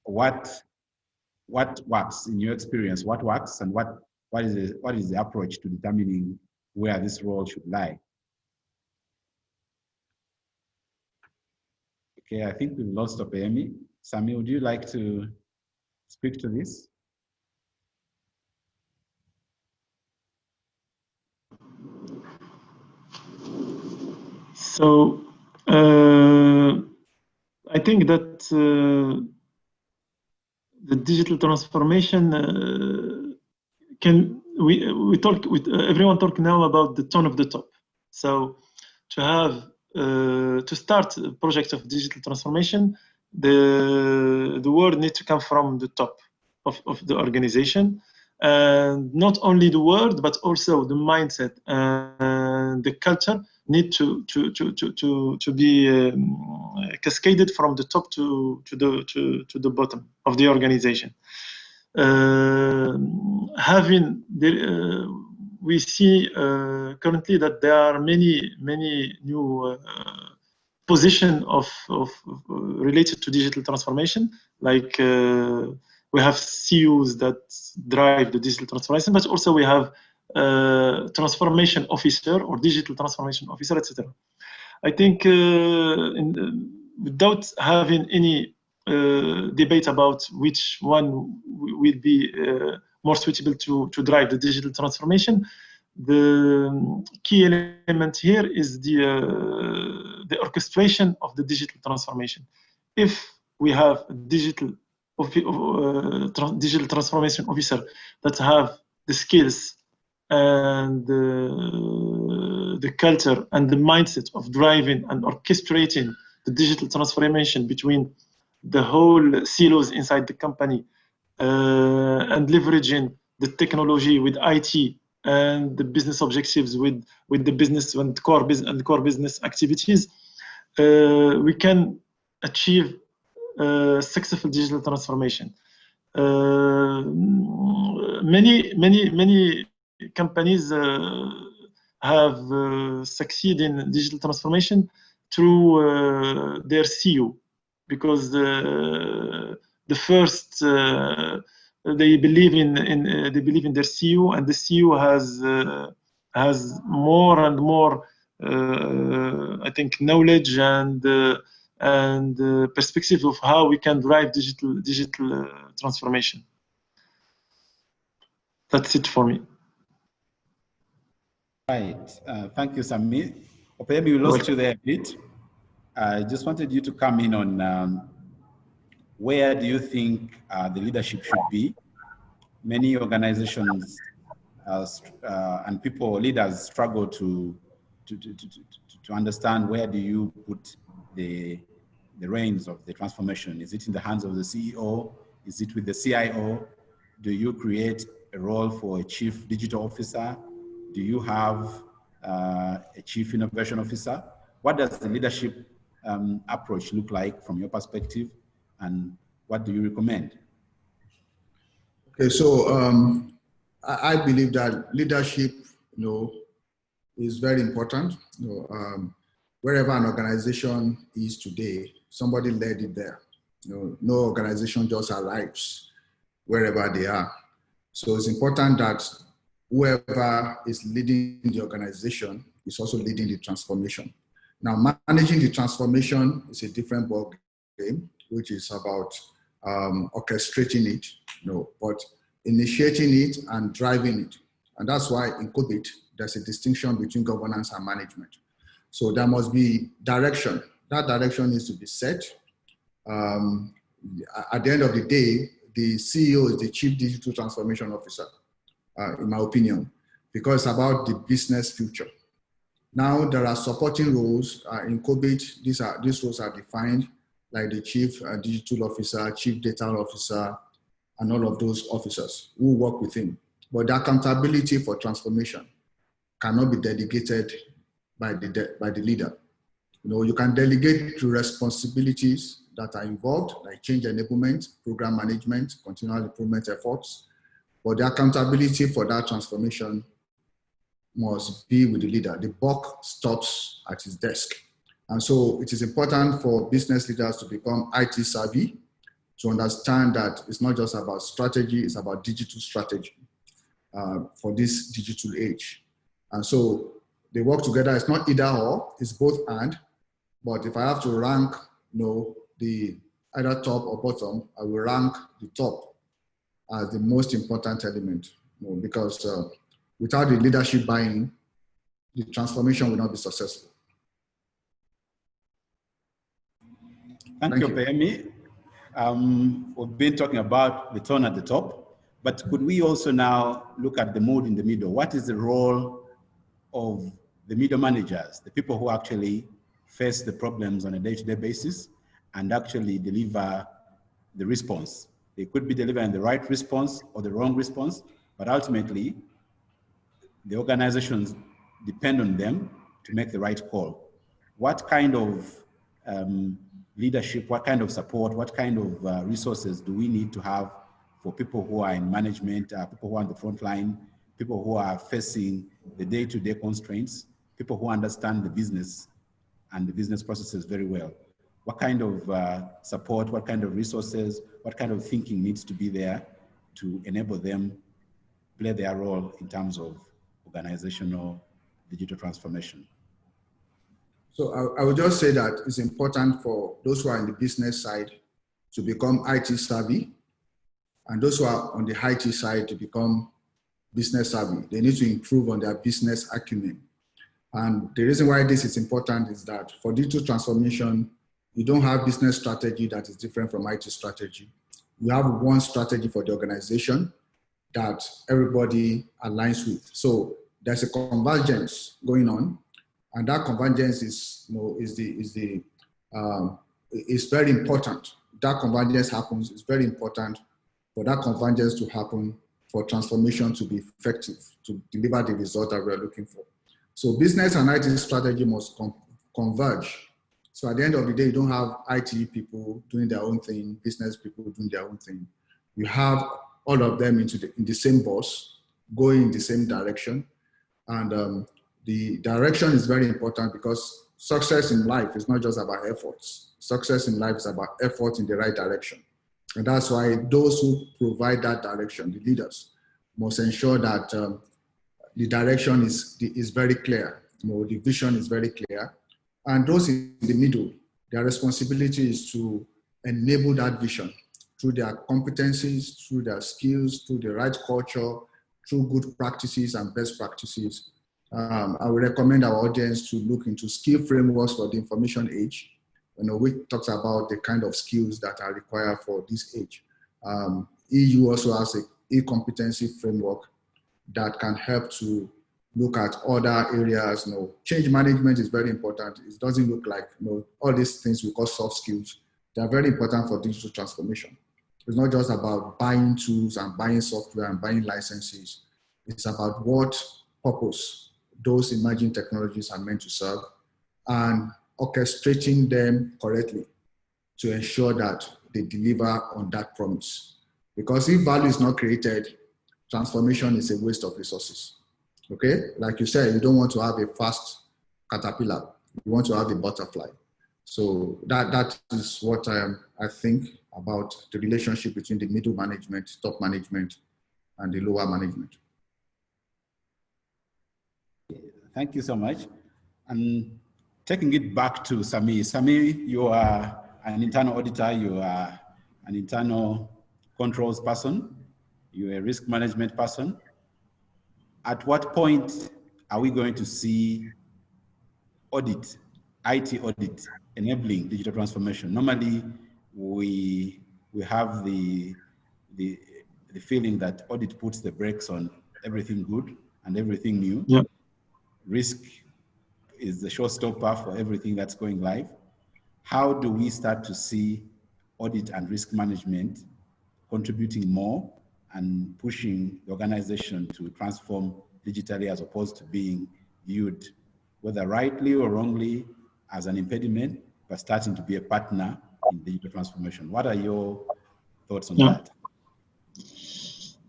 Speaker 1: What works in your experience? What works, and what is the approach to determining where this role should lie? Okay, I think we've lost Opeyemi. Sami, would you like to speak to this?
Speaker 3: So I think that the digital transformation we talk with everyone talk now about the tone of the top. So to have to start a project of digital transformation, the word needs to come from the top of the organization, and not only the word but also the mindset and the culture need to be cascaded from the top to the bottom of the organization. We see currently that there are many new positions related to digital transformation, like we have CEOs that drive the digital transformation, but also we have transformation officer or digital transformation officer, etc. I think without having any debate about which one will be more suitable to drive the digital transformation. The key element here is the orchestration of the digital transformation. If we have a digital transformation officer that have the skills and the culture and the mindset of driving and orchestrating the digital transformation between the whole silos inside the company and leveraging the technology with IT and the business objectives with the business and core business activities, we can achieve successful digital transformation. Many companies have succeeded in digital transformation through their CEO, because the first they believe in their CEO, and the CEO has more and more I think knowledge and perspective of how we can drive digital transformation. That's it for me.
Speaker 1: Right. Thank you, Sami. Maybe we lost you there a bit. I just wanted you to come in on where do you think the leadership should be? Many organizations and leaders struggle to understand where do you put the reins of the transformation. Is it in the hands of the CEO? Is it with the CIO? Do you create a role for a chief digital officer? Do you have a chief innovation officer? What does the leadership approach look like from your perspective, and what do you recommend?
Speaker 2: Okay, so I believe that leadership, is very important. Wherever an organization is today, somebody led it there. No organization just arrives wherever they are. So it's important that whoever is leading the organization is also leading the transformation. Now, managing the transformation is a different ball game, which is about orchestrating it, but initiating it and driving it. And that's why in COVID, there's a distinction between governance and management. So there must be direction. That direction needs to be set. At the end of the day, the CEO is the Chief Digital Transformation Officer, in my opinion, because it's about the business future. Now, there are supporting roles. In COVID, these roles are defined, like the Chief Digital Officer, Chief Data Officer, and all of those officers who work with him. But the accountability for transformation cannot be delegated by the leader. You can delegate to responsibilities that are involved, like change enablement, program management, continual improvement efforts. But the accountability for that transformation must be with the leader. The buck stops at his desk. And so it is important for business leaders to become IT savvy, to understand that it's not just about strategy, it's about digital strategy for this digital age. And so they work together. It's not either or, it's both and. But if I have to rank, the either top or bottom, I will rank the top as the most important element, because without the leadership buy-in, the transformation will not be successful.
Speaker 1: Thank you, Pemi. We've been talking about the tone at the top, but could we also now look at the mood in the middle? What is the role of the middle managers, the people who actually face the problems on a day-to-day basis and actually deliver the response? They could be delivering the right response or the wrong response, but ultimately, the organizations depend on them to make the right call. What kind of leadership, what kind of support, what kind of resources do we need to have for people who are in management, people who are on the front line, people who are facing the day-to-day constraints, people who understand the business and the business processes very well? What kind of support, what kind of resources, what kind of thinking needs to be there to enable them play their role in terms of organizational digital transformation?
Speaker 2: So I would just say that it's important for those who are in the business side to become IT savvy, and those who are on the IT side to become business savvy. They need to improve on their business acumen. And the reason why this is important is that for digital transformation, you don't have business strategy that is different from IT strategy. You have one strategy for the organization that everybody aligns with. So there's a convergence going on, and that convergence is very important. That convergence happens. It's very important for that convergence to happen, for transformation to be effective, to deliver the result that we're looking for. So business and IT strategy must converge. So at the end of the day, you don't have IT people doing their own thing, business people doing their own thing. You have all of them in the same bus, going in the same direction. And the direction is very important, because success in life is not just about efforts. Success in life is about effort in the right direction. And that's why those who provide that direction, the leaders, must ensure that the direction is very clear. The vision is very clear. And those in the middle, their responsibility is to enable that vision through their competencies, through their skills, through the right culture, through good practices and best practices. I would recommend our audience to look into skill frameworks for the information age, which talks about the kind of skills that are required for this age. EU also has an e-competency framework that can help to look at other areas. Change management is very important. It doesn't look like all these things we call soft skills. They are very important for digital transformation. It's not just about buying tools and buying software and buying licenses. It's about what purpose those emerging technologies are meant to serve, and orchestrating them correctly to ensure that they deliver on that promise. Because if value is not created, transformation is a waste of resources. Okay? Like you said, you don't want to have a fast caterpillar. You want to have a butterfly. So that is what I think about the relationship between the middle management, top management, and the lower management.
Speaker 1: Thank you so much. And taking it back to Sami. Sami, you are an internal auditor, you are an internal controls person, you're a risk management person. At what point are we going to see audit, IT audit, enabling digital transformation? Normally, we have the feeling that audit puts the brakes on everything good and everything new.
Speaker 3: Yeah.
Speaker 1: Risk is the showstopper for everything that's going live. How do we start to see audit and risk management contributing more and pushing the organization to transform digitally, as opposed to being viewed, whether rightly or wrongly, as an impediment, but starting to be a partner in digital transformation? What are your thoughts on that?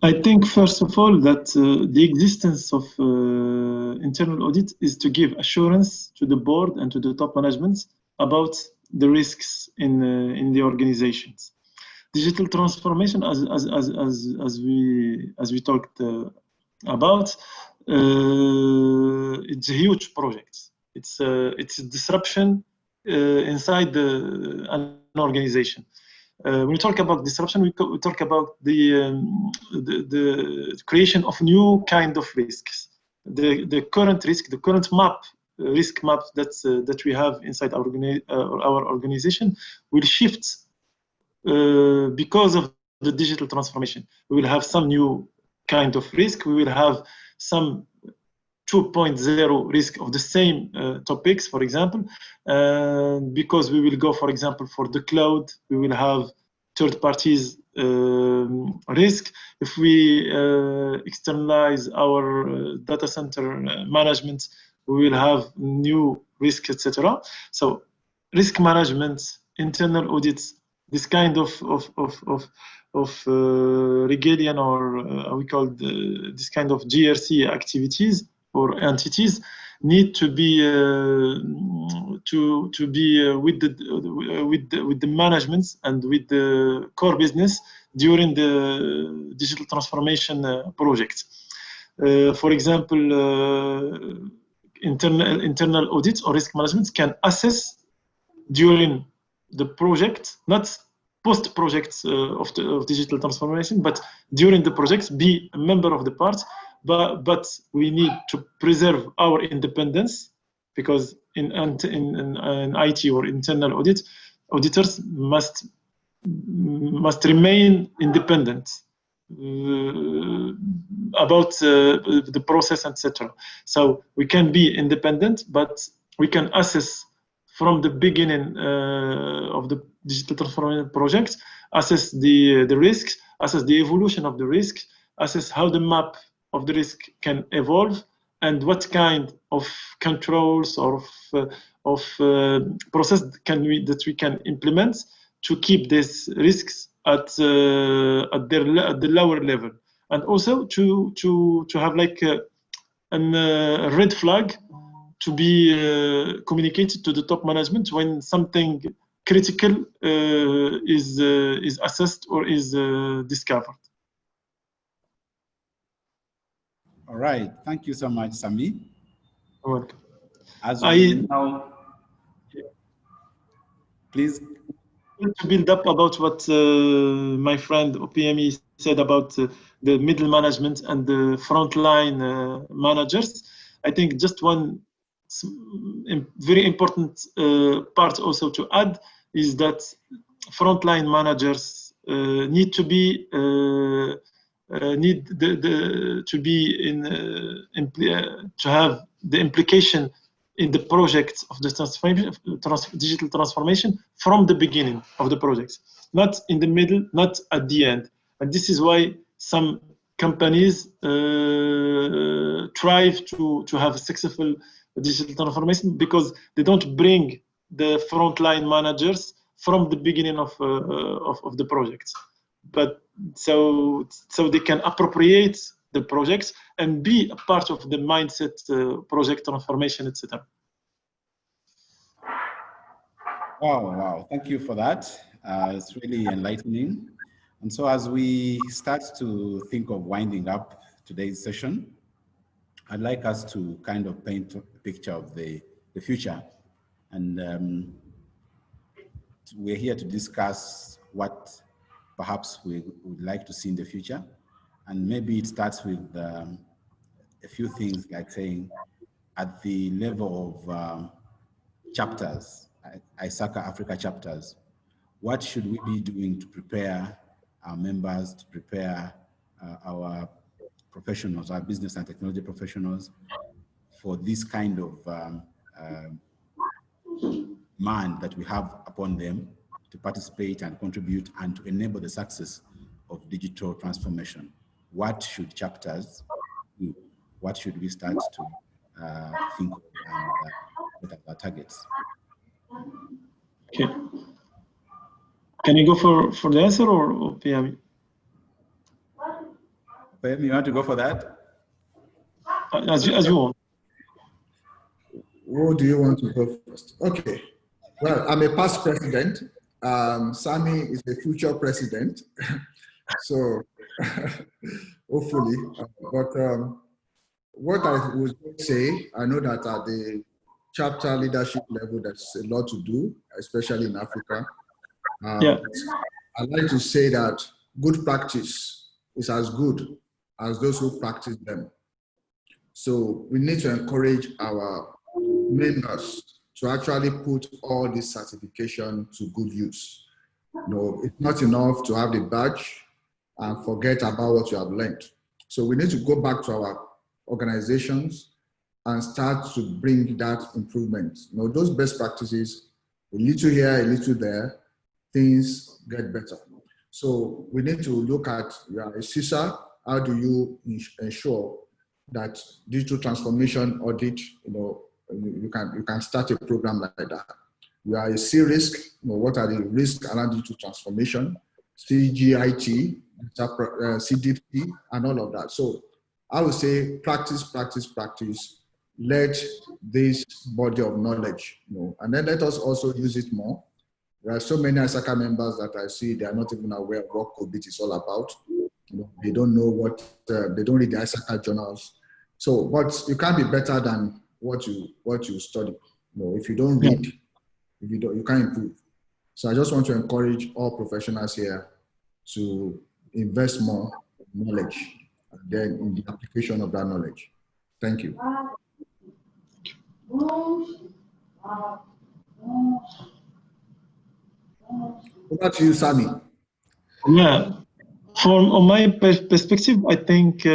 Speaker 3: I think, first of all, that the existence of internal audit is to give assurance to the board and to the top management about the risks in the organizations. Digital transformation, as we talked about, it's a huge project. It's a disruption inside an organization. When we talk about disruption, we talk about the creation of new kind of risks. The current risk, the current risk map that we have inside our organization will shift because of the digital transformation. We will have some new kind of risk. We will have some 2.0 risk of the same topics, for example, because we will go, for example, for the cloud, we will have third parties risk. If we externalize our data center management, we will have new risk, etc. So risk management, internal audits, this kind of regalian, or we call this kind of GRC activities or entities need to be with the management and with the core business during the digital transformation project. For example, internal audits or risk management can assess during the project, not post-project of digital transformation, but during the projects, be a member of the part. But we need to preserve our independence, because in IT or internal audit, auditors must remain independent about the process, etc. So we can be independent, but we can assess from the beginning of the digital transformation project, assess the risks, assess the evolution of the risk, assess how the map of the risk can evolve, and what kind of controls or of process that we can implement to keep these risks at the lower level, and also to have like a red flag to be communicated to the top management when something critical is assessed or is discovered.
Speaker 1: All right, thank you so much, Sami.
Speaker 3: You're welcome.
Speaker 1: As we now, please.
Speaker 3: To build up about what my friend OPME said about the middle management and the frontline managers, I think just one very important part also to add is that frontline managers need to be to have the implication in the project of the digital transformation from the beginning of the project, not in the middle, not at the end. And this is why some companies strive to have a successful digital transformation, because they don't bring the frontline managers from the beginning of the project, but so they can appropriate the projects and be a part of the mindset, project transformation, etc.
Speaker 1: Wow, thank you for that. It's really enlightening. And so as we start to think of winding up today's session, I'd like us to kind of paint a picture of the future. And we're here to discuss what perhaps we would like to see in the future. And maybe it starts with a few things, like saying at the level of chapters, ISACA Africa chapters, what should we be doing to prepare our members, to prepare our professionals, our business and technology professionals, for this kind of demand that we have upon them to participate and contribute and to enable the success of digital transformation? What should chapters do? What should we start to think of and what are our targets?
Speaker 3: Okay. Can you go for the answer, or PM?
Speaker 1: PM, you want to go for that?
Speaker 3: As you want.
Speaker 2: Who do you want to go first? Okay. Well, I'm a past president. Sami is a future president. So hopefully, but what I would say, I know that at the chapter leadership level, there's a lot to do, especially in Africa.
Speaker 3: Yeah.
Speaker 2: I'd like to say that good practice is as good as those who practice them. So we need to encourage our members to actually put all this certification to good use. You know, it's not enough to have the badge and forget about what you have learned. So we need to go back to our organizations and start to bring that improvement. You know, those best practices, a little here, a little there, things get better. So we need to look at, you are a CISA, how do you ensure that digital transformation audit, you know, you can start a program like that. You are a C-risk, you know, what are the risks around digital transformation, CGIT, CDP, and all of that. So I would say practice, practice, practice. Let this body of knowledge, you know, and then let us also use it more. There are so many ISACA members that I see, they are not even aware of what COVID is all about. You know, they don't know what, they don't read the ISACA journals. So, but you can't be better than what you study. You know, if you don't read, if you can't improve. So I just want to encourage all professionals here to invest more knowledge and then in the application of that knowledge. Thank you. Over to you, Sami.
Speaker 3: Yeah, from my perspective, I think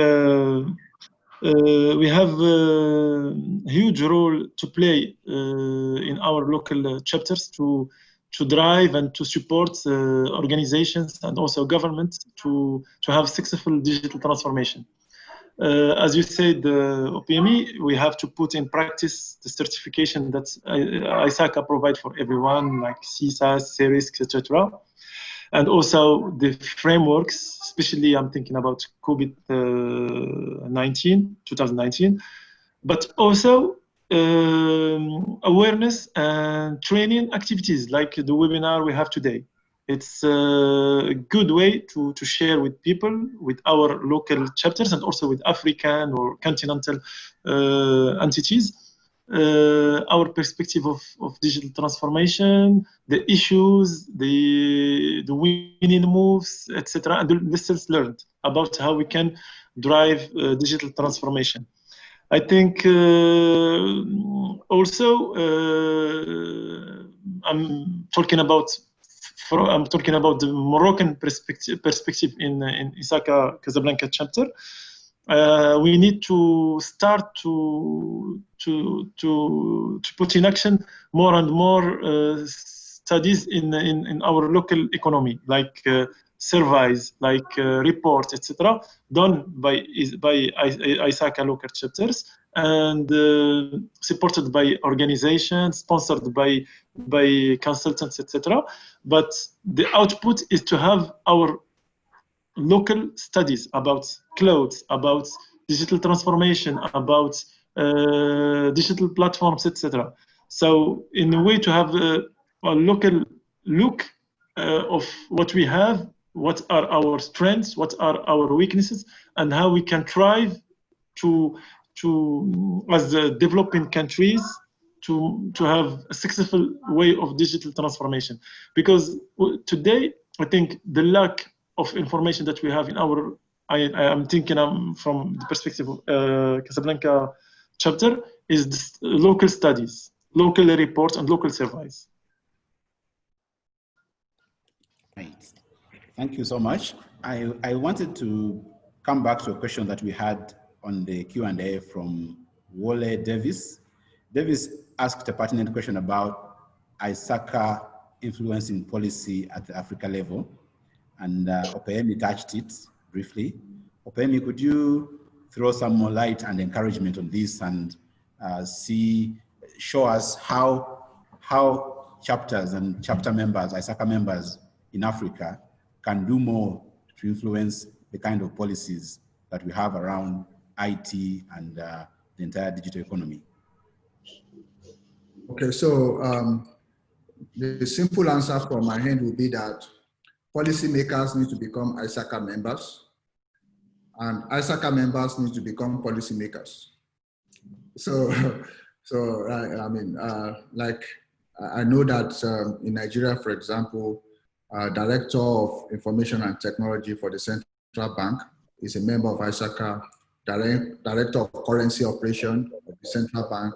Speaker 3: we have a huge role to play in our local chapters to drive and to support organizations and also government to have successful digital transformation. As you said, OPME, we have to put in practice the certification that ISACA provide for everyone, like CSAS, CERISC, etc. And also the frameworks, especially I'm thinking about COVID-19, 2019, but also awareness and training activities like the webinar we have today. It's a good way to share with people, with our local chapters and also with African or continental entities, our perspective of digital transformation, the issues, the winning moves, etc., and the lessons learned about how we can drive digital transformation. I think also I'm talking about the Moroccan perspective in ISACA Casablanca chapter. We need to start to put in action more and more studies in our local economy, like surveys, like reports, etc., done by ISACA local chapters and supported by organizations, sponsored by consultants, etc. But the output is to have our local studies about clouds, about digital transformation, about digital platforms, etc. So in a way to have a local look of what we have, what are our strengths, what are our weaknesses, and how we can thrive to as developing countries to have a successful way of digital transformation. Because today, I think the lack of information that we have in our, I'm thinking from the perspective of Casablanca chapter, is this local studies, local reports, and local surveys.
Speaker 1: Right. Thank you so much. I wanted to come back to a question that we had on the Q&A from Wole Davis. Davis asked a pertinent question about ISACA influencing policy at the Africa level, and OPME touched it briefly. OPME, could you throw some more light and encouragement on this and show us how chapters and chapter members, ISACA members in Africa can do more to influence the kind of policies that we have around IT and the entire digital economy?
Speaker 2: Okay, so the simple answer from my hand would be that policymakers need to become ISACA members, and ISACA members need to become policymakers. So I mean, like I know that in Nigeria, for example, Director of Information and Technology for the Central Bank is a member of ISACA. Director of Currency Operation of the Central Bank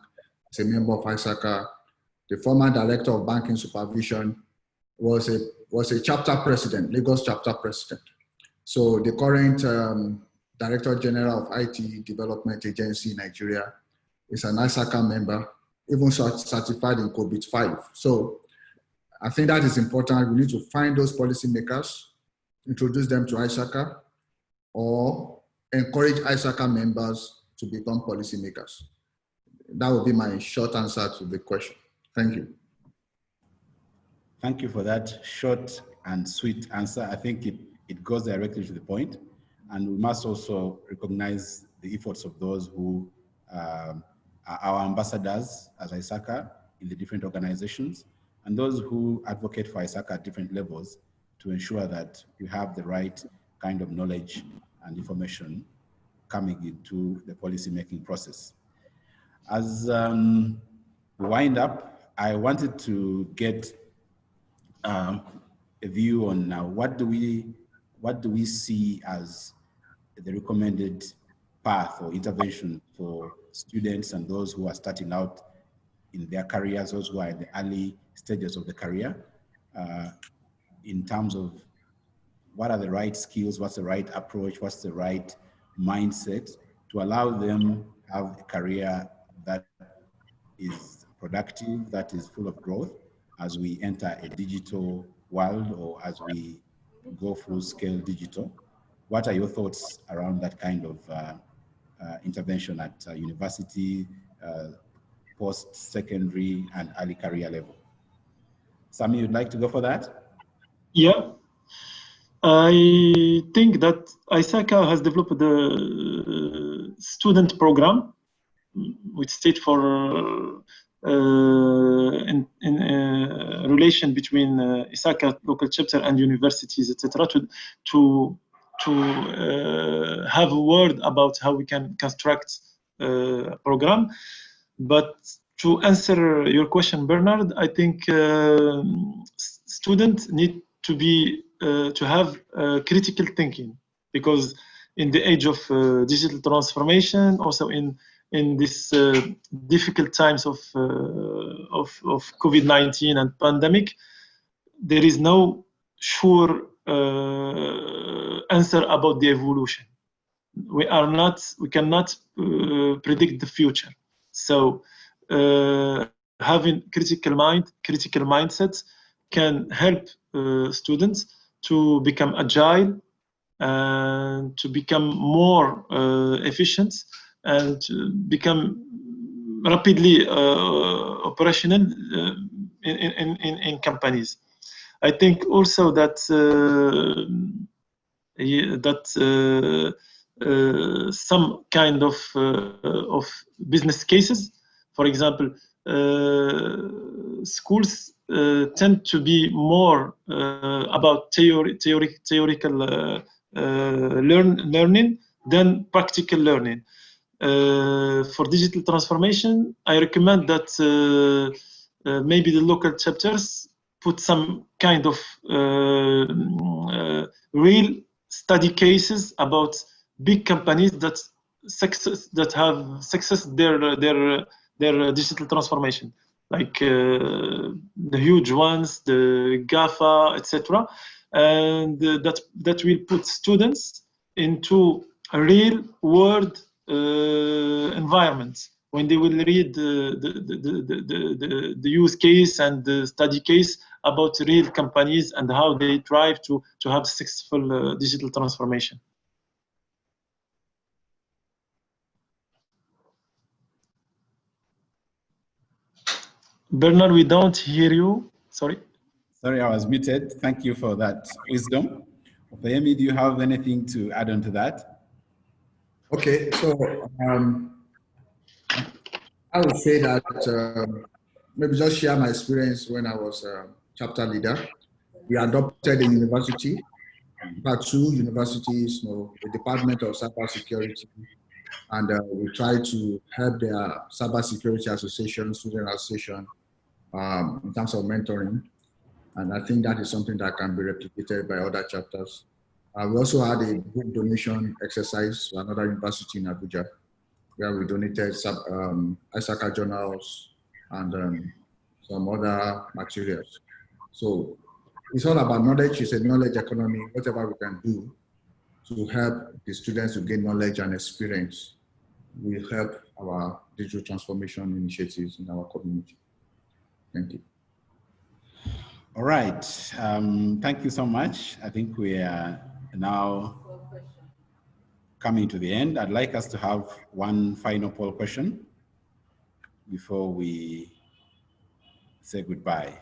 Speaker 2: is a member of ISACA. The former Director of Banking Supervision was a chapter president, Lagos chapter president. So the current Director General of IT Development Agency in Nigeria is an ISACA member, even certified in COVID-5. So I think that is important. We need to find those policymakers, introduce them to ISACA, or encourage ISACA members to become policymakers. That would be my short answer to the question. Thank you.
Speaker 1: Thank you for that short and sweet answer. I think it goes directly to the point. And we must also recognize the efforts of those who are our ambassadors as ISACA in the different organizations, and those who advocate for ISACA at different levels to ensure that you have the right kind of knowledge and information coming into the policy-making process. As we wind up, I wanted to get a view on what do we see as the recommended path or intervention for students and those who are starting out in their careers, those who are in the early stages of the career, in terms of what are the right skills, what's the right approach, what's the right mindset to allow them have a career that is productive, that is full of growth as we enter a digital world or as we go full scale digital. What are your thoughts around that kind of intervention at university, post-secondary and early career level? Sami, you'd like to go for that?
Speaker 3: Yeah. I think that ISACA has developed the student program, which state for in relation between ISACA local chapter and universities, etc., to have a word about how we can construct a program. But to answer your question, Bernard, I think students need to be to have critical thinking, because in the age of digital transformation, also in this difficult times of COVID-19 and pandemic, there is no sure answer about the evolution. We cannot predict the future. So having critical mindset can help students to become agile and to become more efficient and to become rapidly operational in companies. I think also that some kind of business cases, for example, schools tend to be more about theoretical learning than practical learning. For digital transformation, I recommend that maybe the local chapters put some kind of real study cases about big companies that have success their digital transformation, like the huge ones, the GAFA, etc., and that will put students into a real world environment when they will read the use case and the study case about real companies and how they strive to have successful digital transformation. Bernard, we don't hear you. Sorry.
Speaker 1: Sorry, I was muted. Thank you for that wisdom. Opeyemi, do you have anything to add on to that?
Speaker 2: Okay, so I would say that maybe just share my experience when I was a chapter leader. We adopted a university, about 2 universities, a department of cybersecurity, and we try to help their cybersecurity association, student association, in terms of mentoring. And I think that is something that can be replicated by other chapters. We also had a book donation exercise to another university in Abuja, where we donated ISACA journals and some other materials. So it's all about knowledge. It's a knowledge economy. Whatever we can do to help the students to gain knowledge and experience will help our digital transformation initiatives in our community. Thank you.
Speaker 1: All right. Thank you so much. I think we are now coming to the end. I'd like us to have one final poll question before we say goodbye.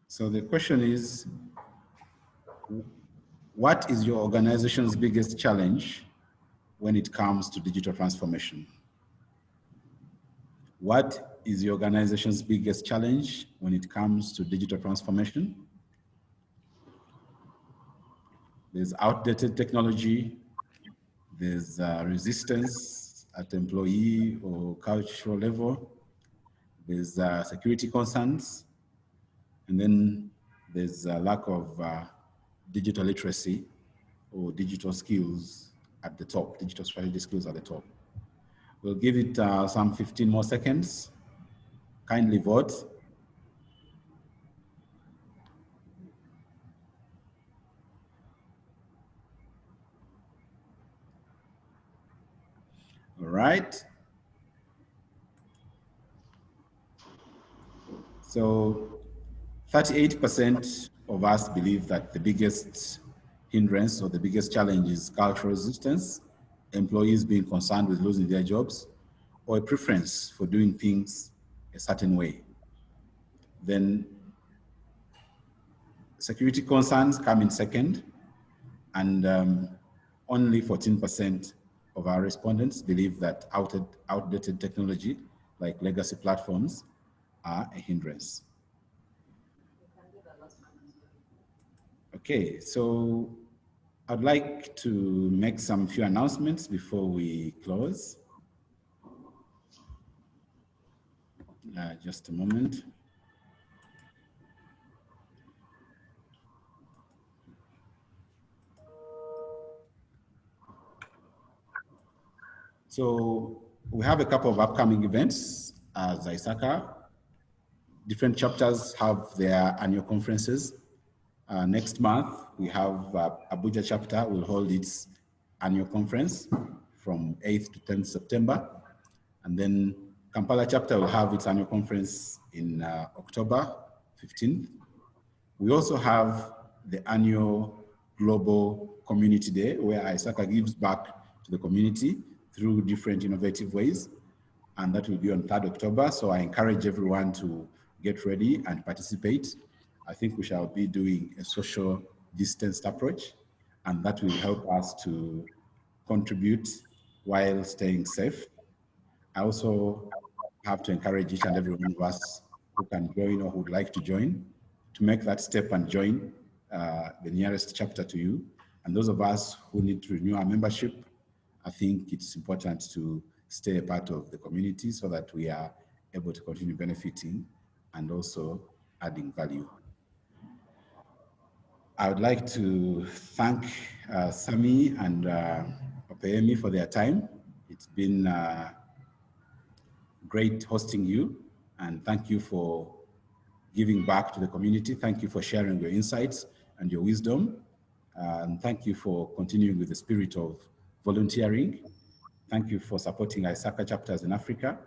Speaker 1: So the question is, What is your organization's biggest challenge when it comes to digital transformation? What is your organization's biggest challenge when it comes to digital transformation? There's outdated technology, there's resistance at employee or cultural level, there's security concerns, and then there's a lack of digital literacy or digital skills at the top, digital strategy skills at the top. We'll give it some 15 more seconds. Kindly vote. All right. So 38% of us believe that the biggest hindrance or the biggest challenge is cultural resistance, employees being concerned with losing their jobs, or a preference for doing things a certain way. Then security concerns come in second, and only 14% of our respondents believe that outdated technology, like legacy platforms, are a hindrance. Okay, so I'd like to make some few announcements before we close. Just a moment. So we have a couple of upcoming events as ISACA. Different chapters have their annual conferences. Next month, we have Abuja chapter will hold its annual conference from 8th to 10th September. And then Kampala chapter will have its annual conference in October 15th. We also have the annual Global Community Day, where ISACA gives back to the community through different innovative ways. And that will be on 3rd October. So I encourage everyone to get ready and participate. I think we shall be doing a social distanced approach, and that will help us to contribute while staying safe. I also have to encourage each and every one of us who can join or who would like to join to make that step and join the nearest chapter to you. And those of us who need to renew our membership, I think it's important to stay a part of the community so that we are able to continue benefiting and also adding value. I would like to thank Sami and Opeyemi for their time. It's been great hosting you, and thank you for giving back to the community. Thank you for sharing your insights and your wisdom. And thank you for continuing with the spirit of volunteering. Thank you for supporting ISACA chapters in Africa.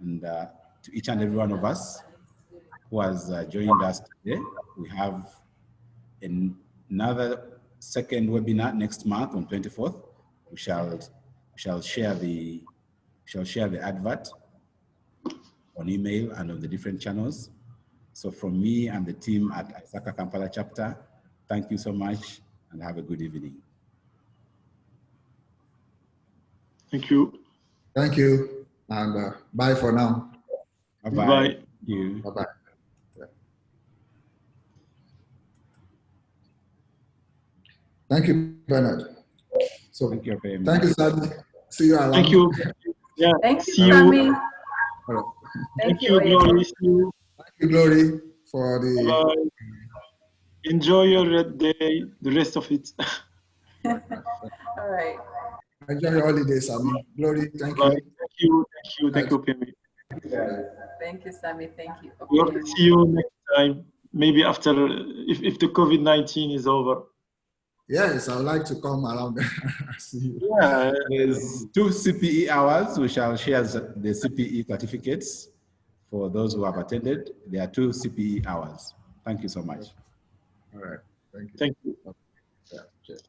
Speaker 1: And to each and every one of us who has joined us today, we have another second webinar next month on 24th. We shall share the advert on email and on the different channels. So from me and the team at ISACA Kampala chapter, thank you so much and have a good evening.
Speaker 3: Thank you.
Speaker 2: Thank you, and bye for now.
Speaker 1: Bye-bye.
Speaker 3: Bye.
Speaker 1: Thank you.
Speaker 2: Bye-bye. Thank you, Bernard. So
Speaker 1: Thank you very much.
Speaker 2: thank you, Sami. See you around.
Speaker 3: Thank you. Yeah.
Speaker 4: Thank you,
Speaker 3: See you.
Speaker 4: Sami.
Speaker 2: All right.
Speaker 3: Thank you, Glory. See you.
Speaker 2: Thank you, Glory, for the.
Speaker 3: Bye. Enjoy your day, the rest of it.
Speaker 4: All right.
Speaker 2: Enjoy your holiday, Sami. Glory, thank
Speaker 3: Bye.
Speaker 2: you.
Speaker 3: Thank you. Thank you. Thank you, Pemi.
Speaker 4: Thank you, Sami. Thank you.
Speaker 3: We hope
Speaker 4: Okay.
Speaker 3: to see you next time. Maybe after, if the COVID-19 is over.
Speaker 2: Yes, I would like to come around. See you.
Speaker 3: Yeah.
Speaker 1: There's 2 CPE hours. We shall share the CPE certificates for those who have attended. There are 2 CPE hours. Thank you so much.
Speaker 2: All right. Thank you.
Speaker 3: Thank you.
Speaker 2: Yeah, cheers.